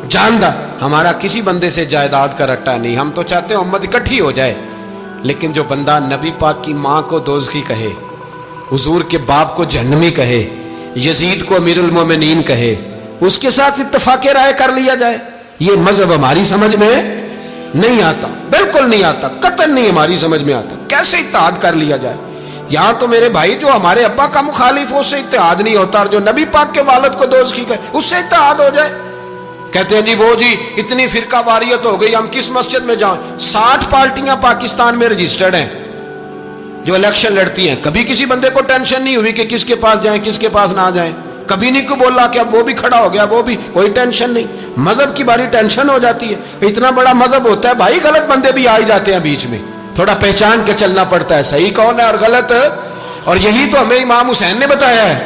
جاندار۔ ہمارا کسی بندے سے جائیداد کا رٹا نہیں، ہم تو چاہتے ہیں امت اکٹھی ہو جائے، لیکن جو بندہ نبی پاک کی ماں کو دوزخی کہے، حضور کے باپ کو جہنمی کہے، یزید کو امیر المومنین کہے، اس کے ساتھ اتفاق رائے کر لیا جائے، یہ مذہب ہماری سمجھ میں نہیں آتا، بالکل نہیں آتا، قطعاً نہیں ہماری سمجھ میں آتا۔ کیسے اتحاد کر لیا جائے؟ یہاں تو میرے بھائی جو ہمارے ابا کا مخالف ہو اس سے اتحاد نہیں ہوتا، اور جو نبی پاک کے والد کو دوزخی کہے اس سے اتحاد ہو جائے۔ کہتے ہیں جی وہ جی اتنی فرقہ واریت ہو گئی، ہم کس مسجد میں جائیں؟ 60 پارٹیاں پاکستان میں رجسٹرڈ ہیں جو الیکشن لڑتی ہیں. کبھی کسی بندے کو ٹینشن نہیں ہوئی کہ کس کے پاس جائیں کس کے پاس نہ جائیں. کبھی نہیں کو بولا کہ اب وہ بھی کھڑا ہو گیا، وہ بھی، کوئی ٹینشن نہیں. مذہب کی باری ٹینشن ہو جاتی ہے. اتنا بڑا مذہب ہوتا ہے بھائی، غلط بندے بھی آ ہی جاتے ہیں بیچ میں، تھوڑا پہچان کے چلنا پڑتا ہے صحیح کون ہے اور غلط. اور یہی تو ہمیں امام حسین نے بتایا ہے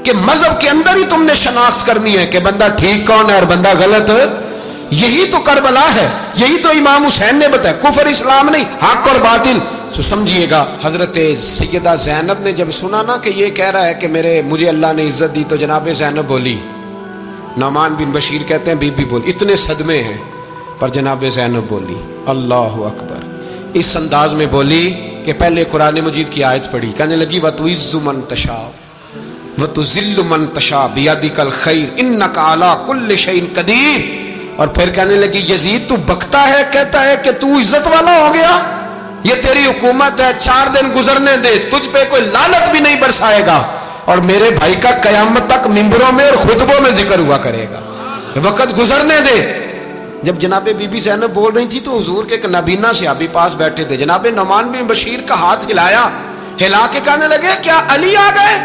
کہ مذہب کے اندر ہی تم نے شناخت کرنی ہے کہ بندہ ٹھیک کون ہے اور بندہ غلط. یہی تو کربلا ہے، یہی تو امام حسین نے بتایا. کفر اسلام نہیں، حق اور باطل. تو سمجھیے گا، حضرت سیدہ زینب نے جب سنا نا کہ یہ کہہ رہا ہے کہ مجھے اللہ نے عزت دی، تو جناب زینب بولی. نعمان بن بشیر کہتے ہیں بی بی بولی. اتنے صدمے ہیں پر جناب زینب بولی اللہ اکبر. اس انداز میں بولی کہ پہلے قرآن مجید کی آیت پڑھی، کہنے لگی وَتُعِزُّ مَن تَشَاءُ وَتُذِلُّ مَن تَشَاءُ بِيَدِكَ الْخَيْرُ إِنَّكَ عَلَىٰ كُلِّ شَيْءٍ قَدِيرٌ. اور پھر کہنے لگی یزید تو بکتا ہے، کہتا ہے کہ تو عزت والا ہو گیا، یہ تیری حکومت ہے، 4 دن گزرنے دے، تجھ پہ کوئی لعنت بھی نہیں برسائے گا، اور میرے بھائی کا قیامت تک ممبروں میں اور خطبوں میں ذکر ہوا کرے گا، وقت گزرنے دے. جب جناب بی بی زینب بول رہی تھی تو حضور کے ایک نابینا صحابی پاس بیٹھے تھے. جناب نعمان بن بشیر کا ہاتھ ہلایا، ہلا کے کہنے لگے کیا علی آ گئے؟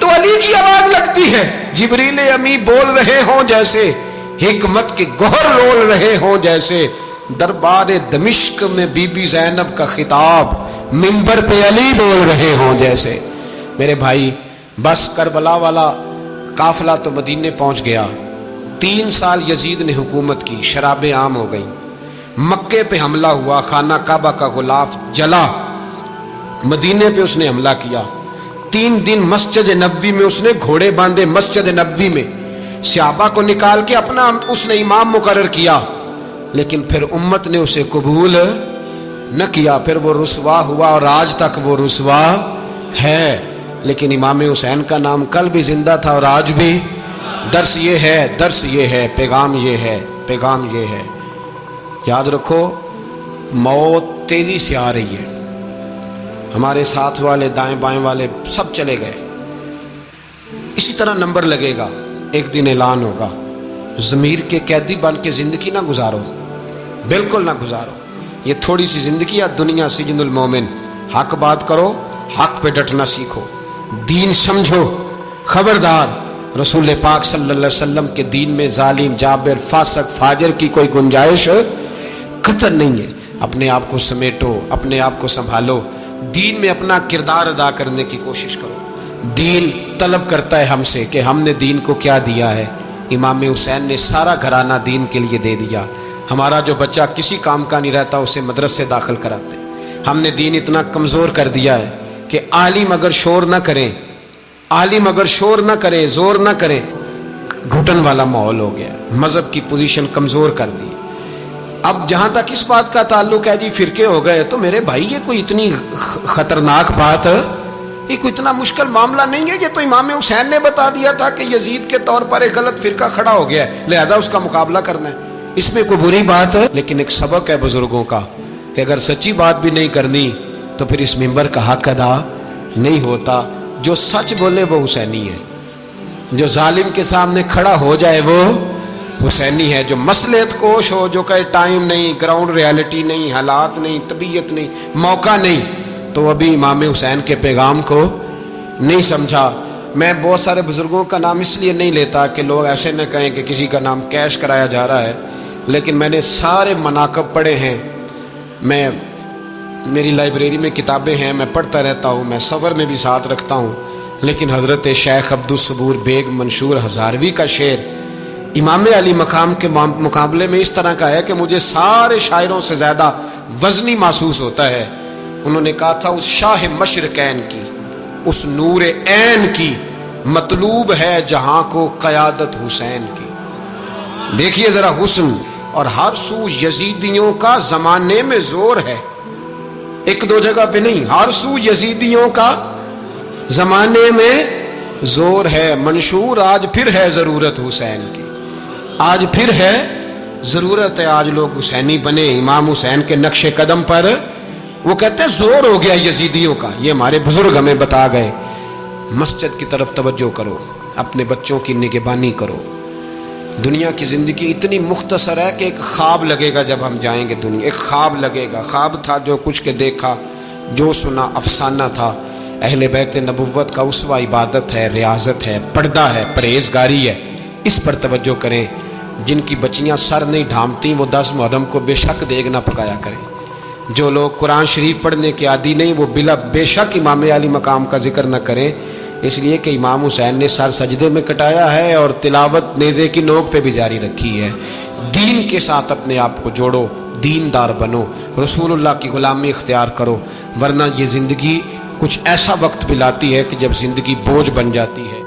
تو علی کی آواز لگتی ہے. جبریل امی بول رہے ہوں جیسے، حکمت کے گوہر رول رہے ہوں جیسے، دربار دمشق میں بی بی زینب کا خطاب منبر پہ علی بول رہے ہوں جیسے. میرے بھائی بس کربلا والا قافلہ تو مدینے پہنچ گیا. 3 سال یزید نے حکومت کی، شرابیں عام ہو گئی، مکے پہ حملہ ہوا، خانہ کعبہ کا غلاف جلا، مدینے پہ اس نے حملہ کیا. 3 دن مسجد نبوی میں اس نے گھوڑے باندھے، مسجد نبوی میں صحابہ کو نکال کے اپنا اس نے امام مقرر کیا، لیکن پھر امت نے اسے قبول نہ کیا. پھر وہ رسوا ہوا اور آج تک وہ رسوا ہے. لیکن امام حسین کا نام کل بھی زندہ تھا اور آج بھی. درس یہ ہے، پیغام یہ ہے، پیغام یہ ہے. یاد رکھو موت تیزی سے آ رہی ہے. ہمارے ساتھ والے دائیں بائیں والے سب چلے گئے. اسی طرح نمبر لگے گا، ایک دن اعلان ہوگا. ضمیر کے قیدی بن کے زندگی نہ گزارو، بالکل نہ گزارو. یہ تھوڑی سی زندگی ہے دنیا سجن المومن. حق بات کرو، حق پہ ڈٹنا سیکھو، دین سمجھو. خبردار رسول پاک صلی اللہ علیہ وسلم کے دین میں ظالم، جابر، فاسق، فاجر کی کوئی گنجائش قطعاً نہیں ہے. اپنے آپ کو سمیٹو، اپنے آپ کو سنبھالو، دین میں اپنا کردار ادا کرنے کی کوشش کرو. دین طلب کرتا ہے ہم سے کہ ہم نے دین کو کیا دیا ہے. امام حسین نے سارا گھرانہ دین کے لیے دے دیا. ہمارا جو بچہ کسی کام کا نہیں رہتا اسے مدرسے داخل کراتے. ہم نے دین اتنا کمزور کر دیا ہے کہ عالم اگر شور نہ کریں، عالم اگر شور نہ کریں، زور نہ کریں، گھٹن والا ماحول ہو گیا. مذہب کی پوزیشن کمزور کر دی. اب جہاں تک اس بات کا تعلق ہے جی فرقے ہو گئے، تو میرے بھائی یہ کوئی اتنی خطرناک بات ہے، یہ کوئی اتنا مشکل معاملہ نہیں ہے. یہ تو امام حسین نے بتا دیا تھا کہ یزید کے طور پر ایک غلط فرقہ کھڑا ہو گیا ہے، لہذا اس کا مقابلہ کرنا ہے. اس میں کوئی بری بات ہے، لیکن ایک سبق ہے بزرگوں کا کہ اگر سچی بات بھی نہیں کرنی تو پھر اس منبر کا حق ادا نہیں ہوتا. جو سچ بولے وہ حسینی ہے، جو ظالم کے سامنے کھڑا ہو جائے وہ حسینی ہے. جو مصلحت کوش ہو، جو کہے ٹائم نہیں، گراؤنڈ ریالٹی نہیں، حالات نہیں، طبیعت نہیں، موقع نہیں، تو ابھی امام حسین کے پیغام کو نہیں سمجھا. میں بہت سارے بزرگوں کا نام اس لیے نہیں لیتا کہ لوگ ایسے نہ کہیں کہ کسی کا نام کیش کرایا جا رہا ہے، لیکن میں نے سارے مناقب پڑھے ہیں. میری لائبریری میں کتابیں ہیں، میں پڑھتا رہتا ہوں، میں سفر میں بھی ساتھ رکھتا ہوں. لیکن حضرت شیخ عبدالصبور بیگ منشور ہزاروی کا شعر امام علی مقام کے مقابلے میں اس طرح کا ہے کہ مجھے سارے شاعروں سے زیادہ وزنی محسوس ہوتا ہے. انہوں نے کہا تھا اس شاہ مشرقین کی، اس نور عین کی مطلوب ہے جہاں کو قیادت حسین کی. دیکھیے ذرا حسن. اور ہر سو یزیدیوں کا زمانے میں زور ہے، ایک دو جگہ پہ نہیں، ہر سو یزیدیوں کا زمانے میں زور ہے. منشور آج پھر ہے ضرورت حسین کی، آج پھر ہے ضرورت ہے. آج لوگ حسینی بنے، امام حسین کے نقش قدم پر. وہ کہتے ہیں زور ہو گیا یزیدیوں کا. یہ ہمارے بزرگ ہمیں بتا گئے. مسجد کی طرف توجہ کرو، اپنے بچوں کی نگہبانی کرو. دنیا کی زندگی اتنی مختصر ہے کہ ایک خواب لگے گا جب ہم جائیں گے دنیا، ایک خواب لگے گا، خواب تھا جو کچھ کے دیکھا، جو سنا افسانہ تھا۔ اہل بیت نبوت کا اسوہ عبادت ہے، ریاضت ہے، پردہ ہے، پرہیزگاری ہے، اس پر توجہ کریں۔ جن کی بچیاں سر نہیں ڈھانپتی وہ 10 محرم کو بے شک دیگ نہ پکایا کریں۔ جو لوگ قرآن شریف پڑھنے کے عادی نہیں وہ بے شک امام علی مقام کا ذکر نہ کریں، اس لیے کہ امام حسین نے سر سجدے میں کٹایا ہے اور تلاوت نیزے کی نوک پہ بھی جاری رکھی ہے۔ دین کے ساتھ اپنے آپ کو جوڑو، دیندار بنو، رسول اللہ کی غلامی اختیار کرو، ورنہ یہ زندگی کچھ ایسا وقت بھی لاتی ہے کہ جب زندگی بوجھ بن جاتی ہے۔